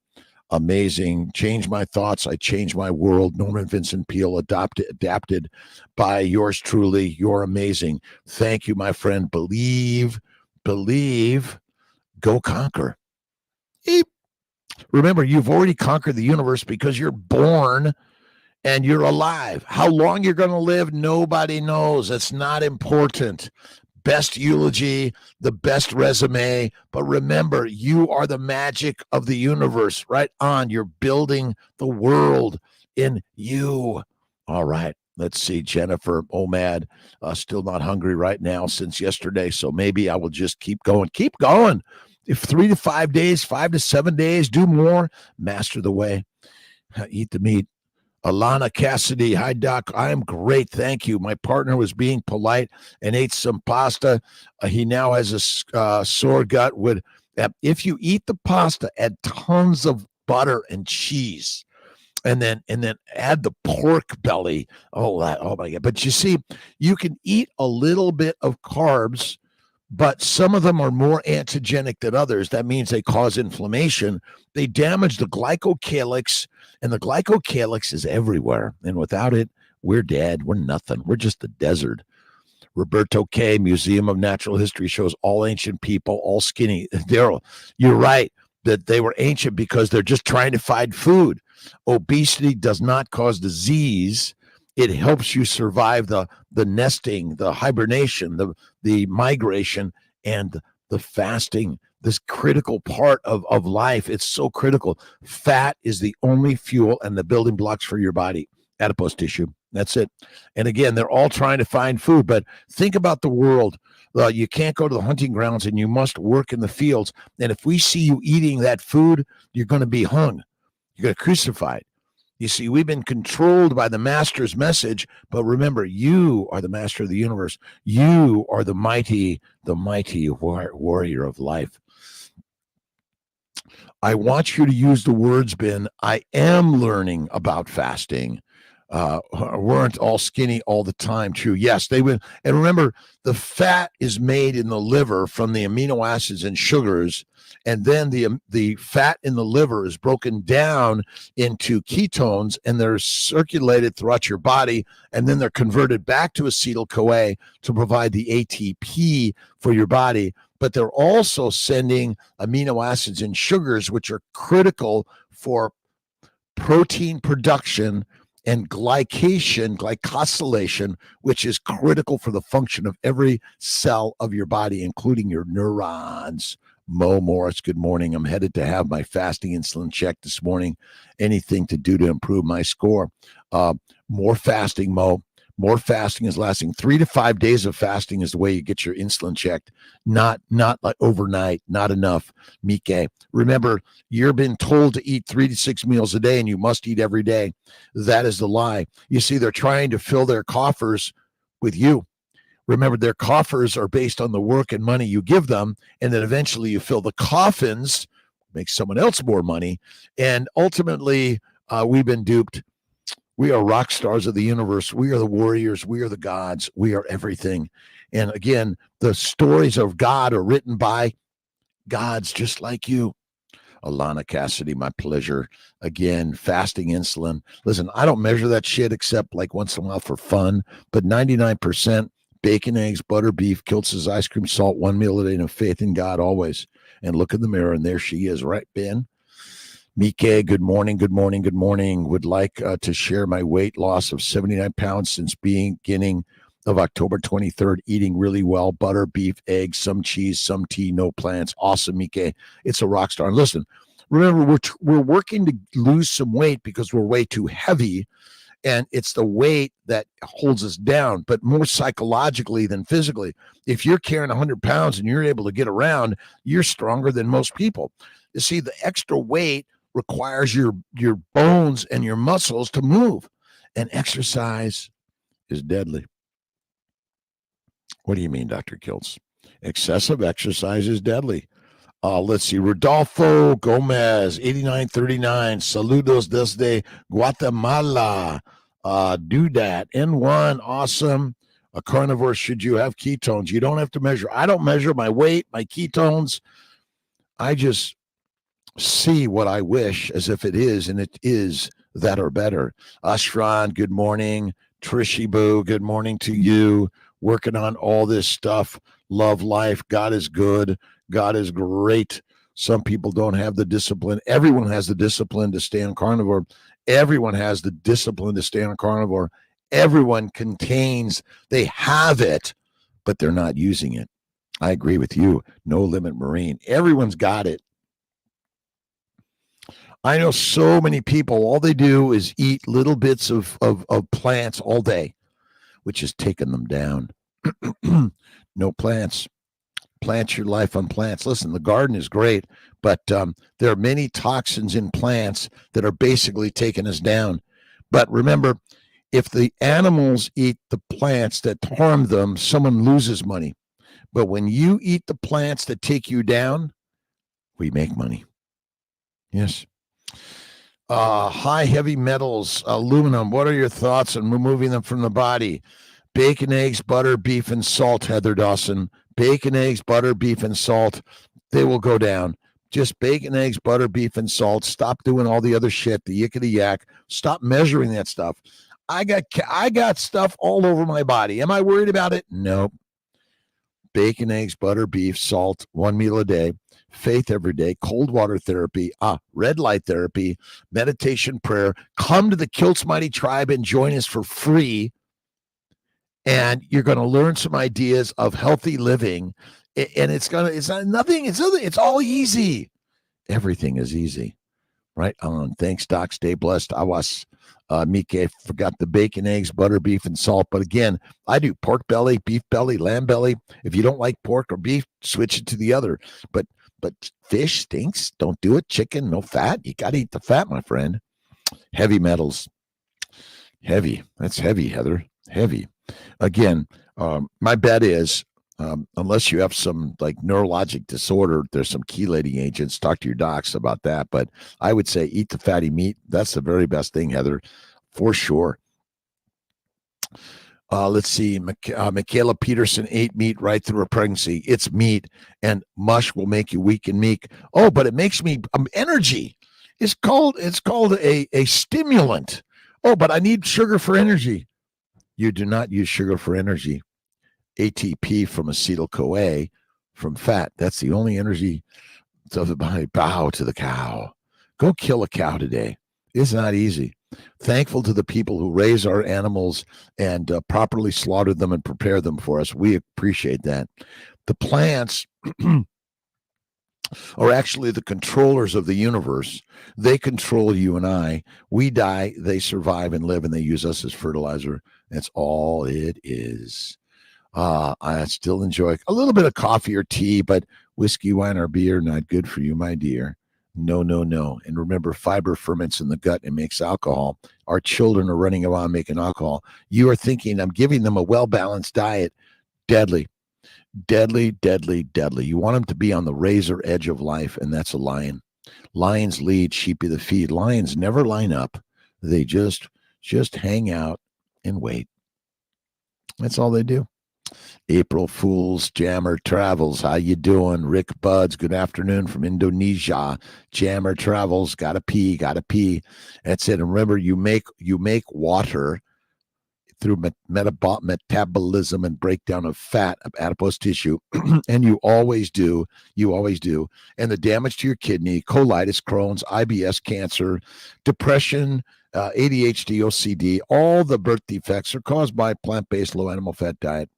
Amazing. Change my thoughts. I change my world. Norman Vincent Peale, adapted by yours truly. You're amazing. Thank you, my friend. Believe, go conquer. Eep. Remember, you've already conquered the universe because you're born and you're alive. How long you're going to live, nobody knows. It's not important. Best eulogy, the best resume. But remember, you are the magic of the universe. Right on. You're building the world in you. All right. Let's see. Jennifer Omad, still not hungry right now since yesterday. So maybe I will just keep going. Keep going. If 3 to 5 days, 5 to 7 days, do more. Master the way. Eat the meat. Alana Cassidy, hi, Doc. I am great. Thank you. My partner was being polite and ate some pasta. He now has a sore gut. If you eat the pasta, add tons of butter and cheese. And then add the pork belly. Oh my God. But you see, you can eat a little bit of carbs, but some of them are more antigenic than others. That means they cause inflammation. They damage the glycocalyx, and the glycocalyx is everywhere. And without it, we're dead. We're nothing. We're just a desert. Roberto K., Museum of Natural History shows all ancient people, all skinny. Daryl, you're right that they were ancient because they're just trying to find food. Obesity does not cause disease. It helps you survive the nesting, the hibernation, the migration, and the fasting. This critical part of life. It's so critical. Fat is the only fuel and the building blocks for your body. Adipose tissue. That's it. And again, they're all trying to find food. But think about the world. You can't go to the hunting grounds and you must work in the fields. And if we see you eating that food, you're going to be hung. You're going to be crucified. You see, we've been controlled by the master's message, but remember, you are the master of the universe. You are the mighty warrior of life. I want you to use the words, Ben. I am learning about fasting. Weren't all skinny all the time. True. Yes, they would. And remember, the fat is made in the liver from the amino acids and sugars. And then the fat in the liver is broken down into ketones, and they're circulated throughout your body. And then they're converted back to acetyl-CoA to provide the ATP for your body. But they're also sending amino acids and sugars, which are critical for protein production and glycosylation, which is critical for the function of every cell of your body, including your neurons. Mo Morris, good morning. I'm headed to have my fasting insulin check this morning. Anything to do to improve my score? More fasting, Mo. More fasting is lasting 3 to 5 days of fasting is the way you get your insulin checked. Not like overnight, not enough. Mike, remember, you're been told to eat 3 to 6 meals a day and you must eat every day. That is the lie. You see, they're trying to fill their coffers with you. Remember, their coffers are based on the work and money you give them, and then eventually you fill the coffins, make someone else more money, and ultimately we've been duped. We are rock stars of the universe. We are the warriors. We are the gods. We are everything. And again, the stories of God are written by gods just like you. Alana Cassidy, my pleasure. Again, fasting insulin. Listen, I don't measure that shit except like once in a while for fun, but 99% bacon, eggs, butter, beef, Kiltz's ice cream, salt, 1 meal a day, and faith in God always. And look in the mirror, and there she is, right, Ben? Mike, good morning. Would like to share my weight loss of 79 pounds since beginning of October 23rd, eating really well, butter, beef, eggs, some cheese, some tea, no plants. Awesome, Mike. It's a rock star. And listen, remember, we're working to lose some weight because we're way too heavy, and it's the weight that holds us down, but more psychologically than physically. If you're carrying 100 pounds and you're able to get around, you're stronger than most people. You see, the extra weight requires your bones and your muscles to move, and exercise is deadly. What do you mean, Dr. Kiltz? Excessive exercise is deadly. Let's see. Rodolfo Gomez, 8939. Saludos desde Guatemala. Do that. N1, awesome. A carnivore, should you have ketones? You don't have to measure. I don't measure my weight, my ketones. I just see what I wish as if it is, and it is that or better. Ashran, good morning. Trishy Boo, good morning to you. Working on all this stuff. Love life. God is good. God is great. Some people don't have the discipline. Everyone has the discipline to stay on carnivore. Everyone has the discipline to stay on carnivore. Everyone they have it, but they're not using it. I agree with you. No Limit Marine. Everyone's got it. I know so many people, all they do is eat little bits of plants all day, which is taking them down. No plants. Plant your life on plants. Listen, the garden is great, but there are many toxins in plants that are basically taking us down. But remember, if the animals eat the plants that harm them, someone loses money. But when you eat the plants that take you down, we make money. Yes. High heavy metals, aluminum. What are your thoughts on removing them from the body? Bacon, eggs, butter, beef, and salt, Heather Dawson. Bacon, eggs, butter, beef, and salt. They will go down. Just bacon, eggs, butter, beef, and salt. Stop doing all the other shit, the yickety yak. Stop measuring that stuff. I got stuff all over my body. Am I worried about it? No. Bacon, eggs, butter, beef, salt, one meal a day. Faith every day, cold water therapy, red light therapy, meditation, prayer. Come to the Kiltz Mighty Tribe and join us for free. And you're going to learn some ideas of healthy living. And it's all easy. Everything is easy. Right on. Thanks, Doc. Stay blessed. Awas. Mike, forgot the bacon, eggs, butter, beef, and salt. But again, I do pork belly, beef belly, lamb belly. If you don't like pork or beef, switch it to the other. But fish stinks. Don't do it. Chicken, no fat. You got to eat the fat, my friend. Heavy metals. Heavy. That's heavy, Heather. Heavy. Again, my bet is, unless you have some like neurologic disorder, there's some chelating agents. Talk to your docs about that. But I would say eat the fatty meat. That's the very best thing, Heather, for sure. Let's see. Michaela Peterson ate meat right through her pregnancy. It's meat, and mush will make you weak and meek. Oh, but it makes me energy. It's called a stimulant. Oh, but I need sugar for energy. You do not use sugar for energy. ATP from acetyl-CoA from fat. That's the only energy of the body. Bow to the cow. Go kill a cow today. It's not easy. Thankful to the people who raise our animals and properly slaughter them and prepare them for us. We appreciate that. The plants are actually the controllers of the universe. They control you and I. We die, they survive and live, and they use us as fertilizer. That's all it is. I still enjoy a little bit of coffee or tea, but whiskey, wine, or beer, not good for you, my dear. No. And remember, fiber ferments in the gut and makes alcohol. Our children are running around making alcohol. You are thinking, I'm giving them a well-balanced diet. Deadly. You want them to be on the razor edge of life, and that's a lion. Lions lead, sheep be the feed. Lions never line up. They just hang out and wait. That's all they do. April Fool's Jammer Travels. How you doing? Rick Buds, good afternoon from Indonesia. Jammer Travels, gotta pee. That's it. And remember, you make water through metabolism and breakdown of fat of adipose tissue. And you always do. And the damage to your kidney, colitis, Crohn's, IBS, cancer, depression, ADHD, OCD, all the birth defects are caused by plant-based low animal fat diet.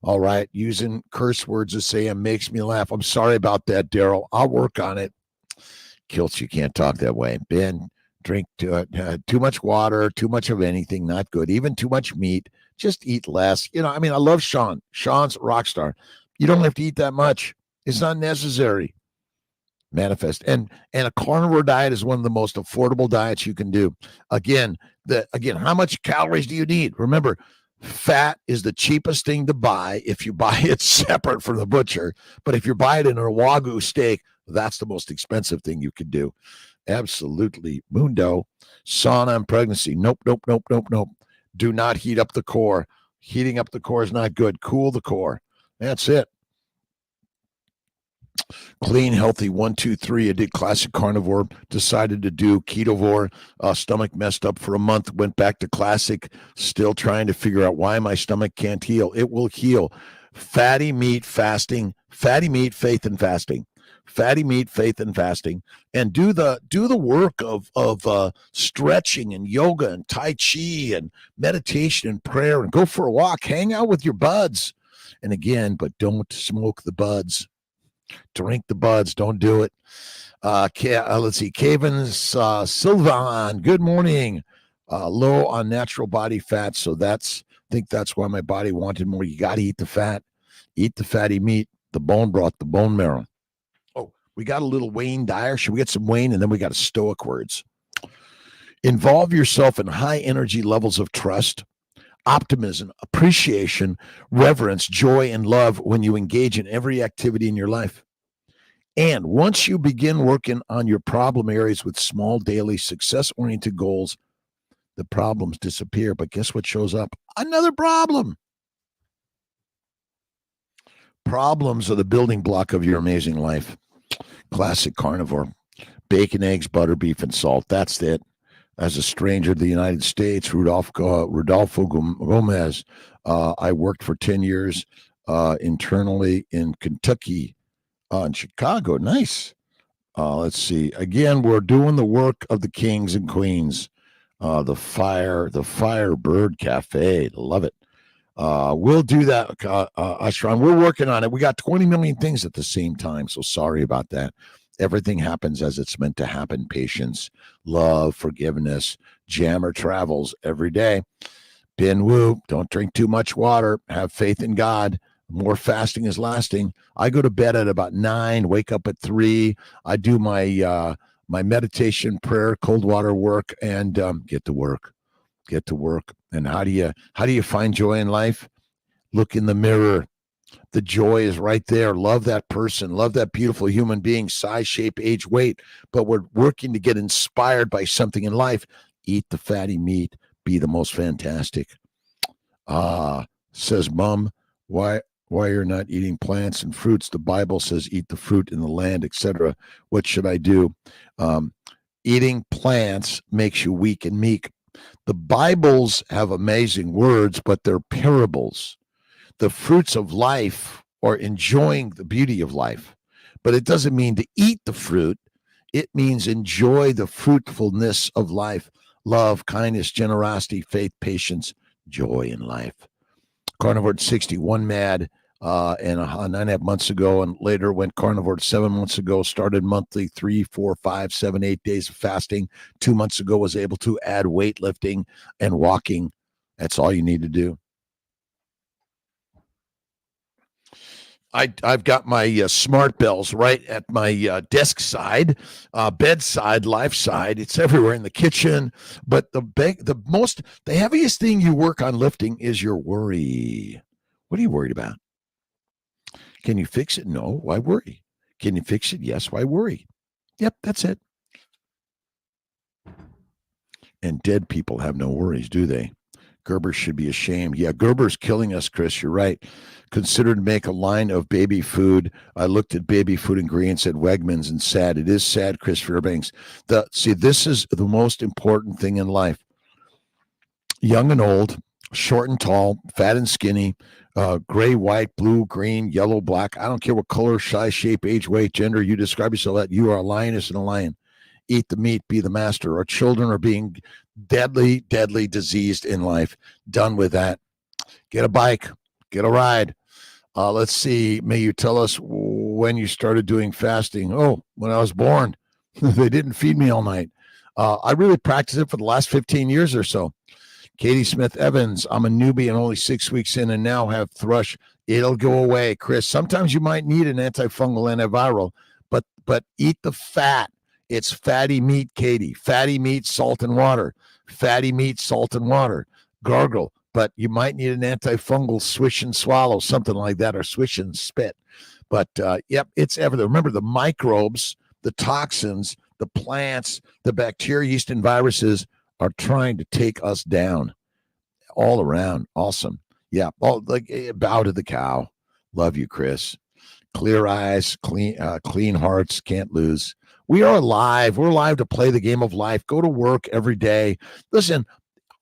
All right, using curse words to say it makes me laugh. I'm sorry about that, Daryl. I'll work on it. Kiltz, you can't talk that way. Ben, drink too much water, too much of anything, not good. Even too much meat, just eat less. I love Sean. Sean's a rock star. You don't have to eat that much. It's not necessary. Manifest. And a carnivore diet is one of the most affordable diets you can do. Again, how much calories do you need? Remember, Fat is the cheapest thing to buy if you buy it separate from the butcher. But if you buy it in a Wagyu steak, that's the most expensive thing you could do. Absolutely. Mundo. Sauna and pregnancy. Nope, nope, nope, nope, nope. Do not heat up the core. Heating up the core is not good. Cool the core. That's it. Clean, healthy, 1, 2, 3. I did classic carnivore, decided to do ketovore, stomach messed up for a month, went back to classic, still trying to figure out why my stomach can't heal. It will heal. Fatty meat fasting, fatty meat, faith and fasting. Fatty meat, faith and fasting, and do the work of stretching and yoga and tai chi and meditation and prayer, and go for a walk, hang out with your buds. And again, but don't smoke the buds. Drink the buds. Don't do it. Let's see. Kevin Sylvan. Good morning. Low on natural body fat. So I think that's why my body wanted more. You got to eat the fat. Eat the fatty meat, the bone broth, the bone marrow. Oh, we got a little Wayne Dyer. Should we get some Wayne? And then we got a Stoic words. Involve yourself in high energy levels of trust, optimism, appreciation, reverence, joy, and love when you engage in every activity in your life. And once you begin working on your problem areas with small, daily, success-oriented goals, the problems disappear. But guess what shows up? Another problem. Problems are the building block of your amazing life. Classic carnivore. Bacon, eggs, butter, beef, and salt. That's it. As a stranger to the United States, Rodolfo Gomez, I worked for 10 years internally in Kentucky, in Chicago. Nice. Let's see. Again, we're doing the work of the kings and queens. The Firebird Cafe. Love it. We'll do that, Ashran. We're working on it. We got 20 million things at the same time, so sorry about that. Everything happens as it's meant to happen. Patience, love, forgiveness. Jammer travels every day. Bin Woo, don't drink too much water. Have faith in God. More fasting is lasting. I go to bed at about 9, wake up at 3. I do my my meditation, prayer, cold water work, and get to work. Get to work. And how do you find joy in life? Look in the mirror. The joy is right there. Love that person. Love that beautiful human being, size, shape, age, weight. But we're working to get inspired by something in life. Eat the fatty meat. Be the most fantastic. Says Mom, why you're not eating plants and fruits? The Bible says eat the fruit in the land, etc. What should I do? Eating plants makes you weak and meek. The Bibles have amazing words, but they're parables. The fruits of life or enjoying the beauty of life. But it doesn't mean to eat the fruit. It means enjoy the fruitfulness of life. Love, kindness, generosity, faith, patience, joy in life. Carnivore at 61 mad and 9.5 months ago, and later went carnivore 7 months ago, started monthly 3, 4, 5, 7, 8 days of fasting. 2 months ago was able to add weightlifting and walking. That's all you need to do. I've got my smart bells right at my desk side, bedside, life side. It's everywhere in the kitchen. But the heaviest thing you work on lifting is your worry. What are you worried about? Can you fix it? No. Why worry? Can you fix it? Yes. Why worry? Yep, that's it. And dead people have no worries, do they? Gerber should be ashamed. Yeah, Gerber's killing us, Chris. You're right. Considered to make a line of baby food. I looked at baby food ingredients at Wegmans and sad. It is sad, Chris Fairbanks. This is the most important thing in life. Young and old, short and tall, fat and skinny, gray, white, blue, green, yellow, black. I don't care what color, size, shape, age, weight, gender you describe yourself at. You are a lioness and a lion. Eat the meat, be the master. Our children are being deadly diseased in life. Done with that. Get a bike, get a ride. Let's see. May you tell us when you started doing fasting? Oh, when I was born. They didn't feed me all night. I really practiced it for the last 15 years or so. Katie Smith Evans, I'm a newbie and only 6 weeks in and now have thrush. It'll go away. Chris, sometimes you might need an antifungal, antiviral, but eat the fat. It's fatty meat, Katie. Fatty meat, salt and water. Fatty meat, salt and water. Gargle. but you might need an antifungal swish and swallow, something like that, or swish and spit. But yep, it's everything. Remember, the microbes, the toxins, the plants, the bacteria, yeast, and viruses are trying to take us down all around. Awesome. Yeah. Oh, like bow to the cow. Love you, Chris. Clear eyes, clean hearts, can't lose. We are alive. We're alive to play the game of life. Go to work every day. Listen,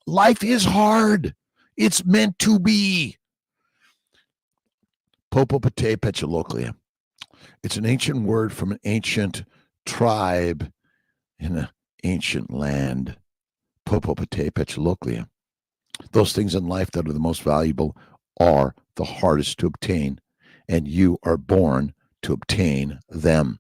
life is hard. It's meant to be. Popopate petuloclia. It's an ancient word from an ancient tribe in an ancient land. Popopate petuloclia. Those things in life that are the most valuable are the hardest to obtain, and you are born to obtain them.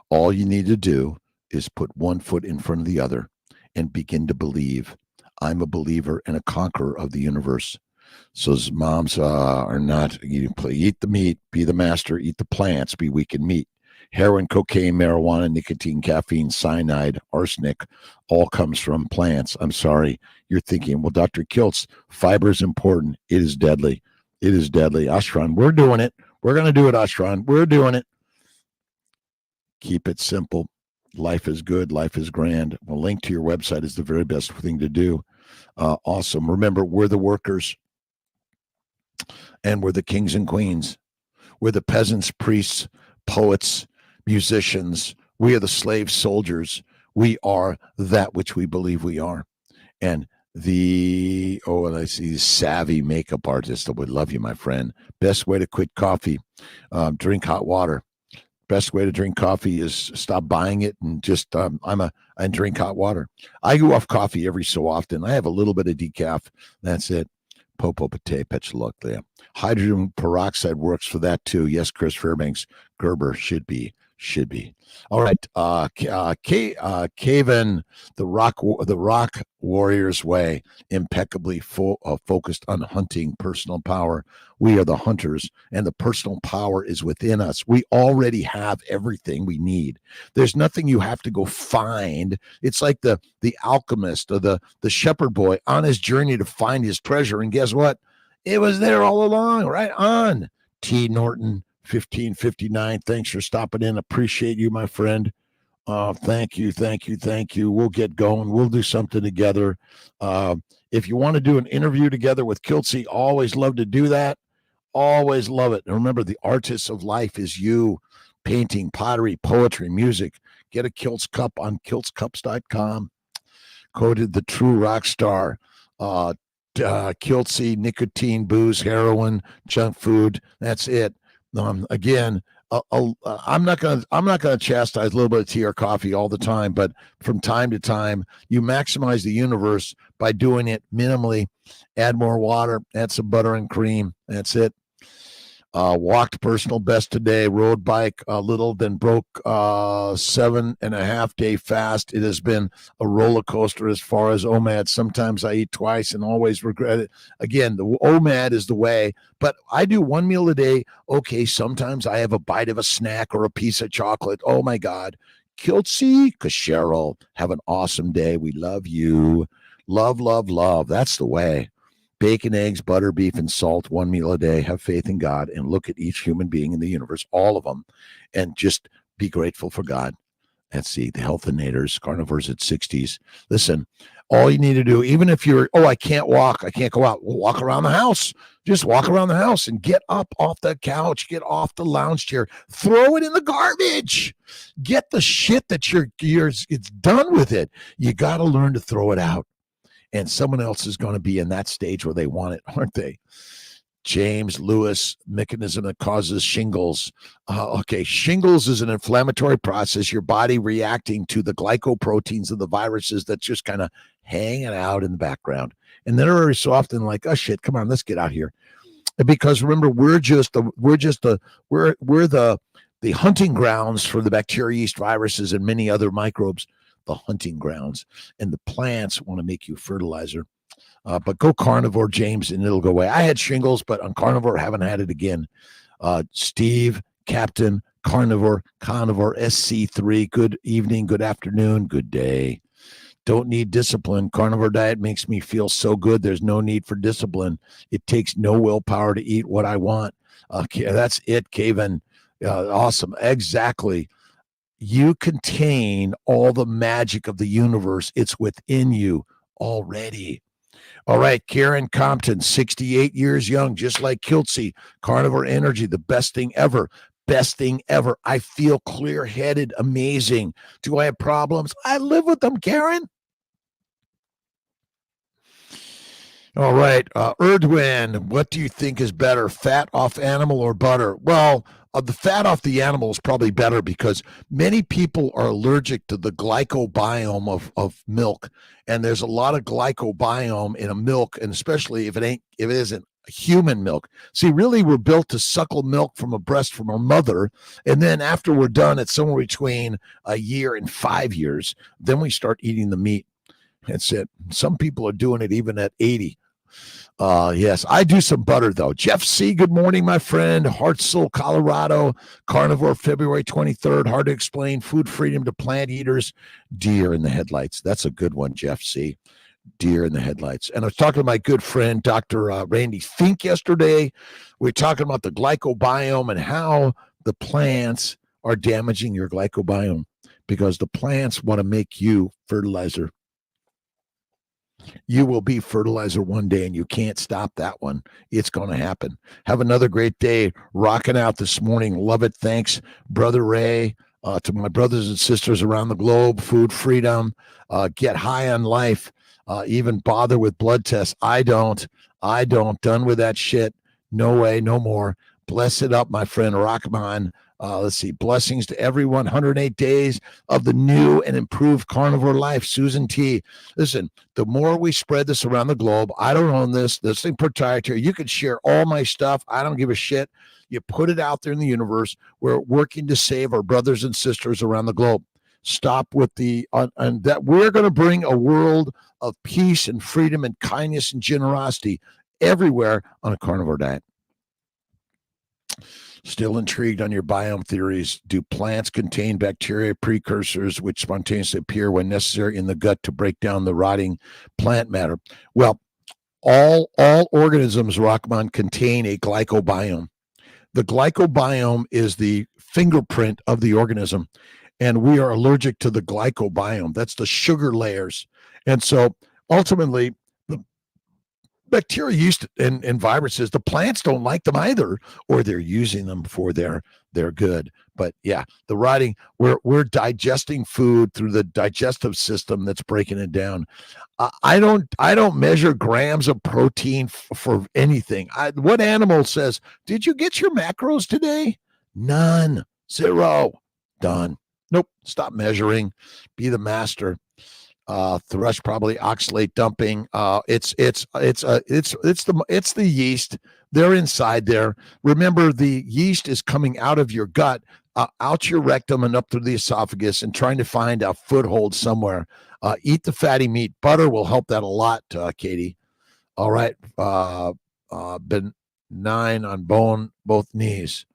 All you need to do is put one foot in front of the other and begin to believe. I'm a believer and a conqueror of the universe. So moms are not, eat the meat, be the master, eat the plants, be weak in meat. Heroin, cocaine, marijuana, nicotine, caffeine, cyanide, arsenic, all comes from plants. I'm sorry. You're thinking, well, Dr. Kiltz, fiber is important. It is deadly. It is deadly. Ashran, we're doing it. We're going to do it, Ashran. We're doing it. Keep it simple. Life is good. Life is grand. A link to your website is the very best thing to do. Awesome. Remember, we're the workers, and we're the kings and queens. We're the peasants, priests, poets, musicians. We are the slave soldiers. We are that which we believe we are. And I see the savvy makeup artist. I would love you, my friend. Best way to quit coffee, drink hot water. Best way to drink coffee is stop buying it and just and drink hot water. I go off coffee every so often. I have a little bit of decaf. That's it. Popopate petuloclia. Hydrogen peroxide works for that too. Yes, Chris Fairbanks. Gerber should be. All right. Caven, the rock warrior's way, impeccably focused on hunting personal power. We are the hunters, and the personal power is within us. We already have everything we need. There's nothing you have to go find. It's like the alchemist or the shepherd boy on his journey to find his treasure. And guess what? It was there all along, right on. T. Norton, 1559. Thanks for stopping in. Appreciate you, my friend. Thank you. We'll get going. We'll do something together. If you want to do an interview together with Kiltz, always love to do that. Always love it. And remember, the artist of life is you. Painting, pottery, poetry, music. Get a Kiltz Cup on KiltzCups.com. Quoted the true rock star. Kiltz, nicotine, booze, heroin, junk food. That's it. Again, I'm not gonna chastise a little bit of tea or coffee all the time, but from time to time, you maximize the universe by doing it minimally. Add more water, add some butter and cream. That's it. Walked personal best today. Rode bike a little, then broke 7.5 day fast. It has been a roller coaster as far as OMAD. Sometimes I eat twice and always regret it. Again, the OMAD is the way, but I do one meal a day. Okay, sometimes I have a bite of a snack or a piece of chocolate. Oh my God. Kiltz, Cheryl, have an awesome day. We love you. Love, love, love. That's the way. Bacon, eggs, butter, beef, and salt, one meal a day. Have faith in God and look at each human being in the universe, all of them, and just be grateful for God. Let's see, the healthinators, carnivores at 60s. Listen, all you need to do, even if you're, I can't walk, I can't go out, well, walk around the house. Just walk around the house and get up off the couch, get off the lounge chair, throw it in the garbage. Get the shit that it's done with it. You got to learn to throw it out. And someone else is going to be in that stage where they want it, aren't they? James Lewis, mechanism that causes shingles. Shingles is an inflammatory process, your body reacting to the glycoproteins of the viruses that's just kind of hanging out in the background. And then every so often like, oh shit, come on, let's get out here. Because remember, we're the hunting grounds for the bacteria, yeast, viruses, and many other microbes. The hunting grounds, and the plants want to make you fertilizer. But go carnivore, James, and it'll go away. I had shingles, but on carnivore, haven't had it again. Steve, Captain, carnivore, SC3, good evening, good afternoon, good day. Don't need discipline. Carnivore diet makes me feel so good. There's no need for discipline. It takes no willpower to eat what I want. That's it, Kevin. Awesome. Exactly. You contain all the magic of the universe. It's within you already. All right, Karen Compton, 68 years young, just like Kiltz. Carnivore Energy, the best thing ever. Best thing ever. I feel clear-headed, amazing. Do I have problems? I live with them, Karen. All right, Erdwin, what do you think is better, fat off animal or butter? Well, the fat off the animal is probably better because many people are allergic to the glycobiome of milk, and there's a lot of glycobiome in a milk, and especially if it isn't human milk. See, really, we're built to suckle milk from a breast from our mother, and then after we're done, it's somewhere between a year and 5 years. Then we start eating the meat. That's it. Some people are doing it even at 80. Yes, I do some butter, though. Jeff C., good morning, my friend. Hartselle, Colorado. Carnivore, February 23rd. Hard to explain. Food freedom to plant eaters. Deer in the headlights. That's a good one, Jeff C. Deer in the headlights. And I was talking to my good friend, Dr. Randy Fink, yesterday. We were talking about the glycobiome and how the plants are damaging your glycobiome because the plants want to make you fertilizer. You will be fertilizer one day, and you can't stop that one. It's going to happen. Have another great day. Rocking out this morning. Love it. Thanks, Brother Ray. To my brothers and sisters around the globe, food freedom. Get high on life. Even bother with blood tests. I don't. Done with that shit. No way, no more. Bless it up, my friend Rahman. Let's see. Blessings to everyone. 108 days of the new and improved carnivore life. Susan T. Listen, the more we spread this around the globe, I don't own this. This thing proprietary. You can share all my stuff. I don't give a shit. You put it out there in the universe. We're working to save our brothers and sisters around the globe. Stop with and that we're going to bring a world of peace and freedom and kindness and generosity everywhere on a carnivore diet. Still intrigued on your biome theories. Do plants contain bacteria precursors which spontaneously appear when necessary in the gut to break down the rotting plant matter? Well, all organisms, Rahman, contain a glycobiome. The glycobiome is the fingerprint of the organism, and we are allergic to the glycobiome. That's the sugar layers. And so ultimately, bacteria, yeast, and viruses, the plants don't like them either, or they're using them for their good. But yeah, the rotting, we're digesting food through the digestive system that's breaking it down. I don't measure grams of protein for anything. What animal says, did you get your macros today? None. Zero. Done. Nope. Stop measuring. Be the master. Thrush probably oxalate dumping. It's the yeast. They're inside there. Remember, the yeast is coming out of your gut, out your rectum and up through the esophagus, and trying to find a foothold somewhere. Eat the fatty meat. Butter will help that a lot, Katie. All right. Benign on both knees.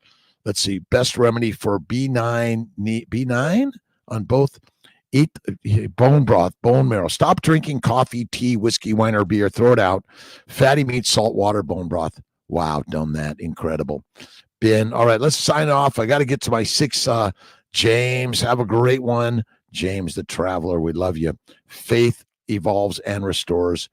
Let's see. Best remedy for B9 on both. Eat bone broth, bone marrow. Stop drinking coffee, tea, whiskey, wine, or beer. Throw it out. Fatty meat, salt water, bone broth. Wow, done that. Incredible. Ben, all right, let's sign off. I got to get to my 6. James, have a great one. James, the traveler, we love you. Faith evolves and restores.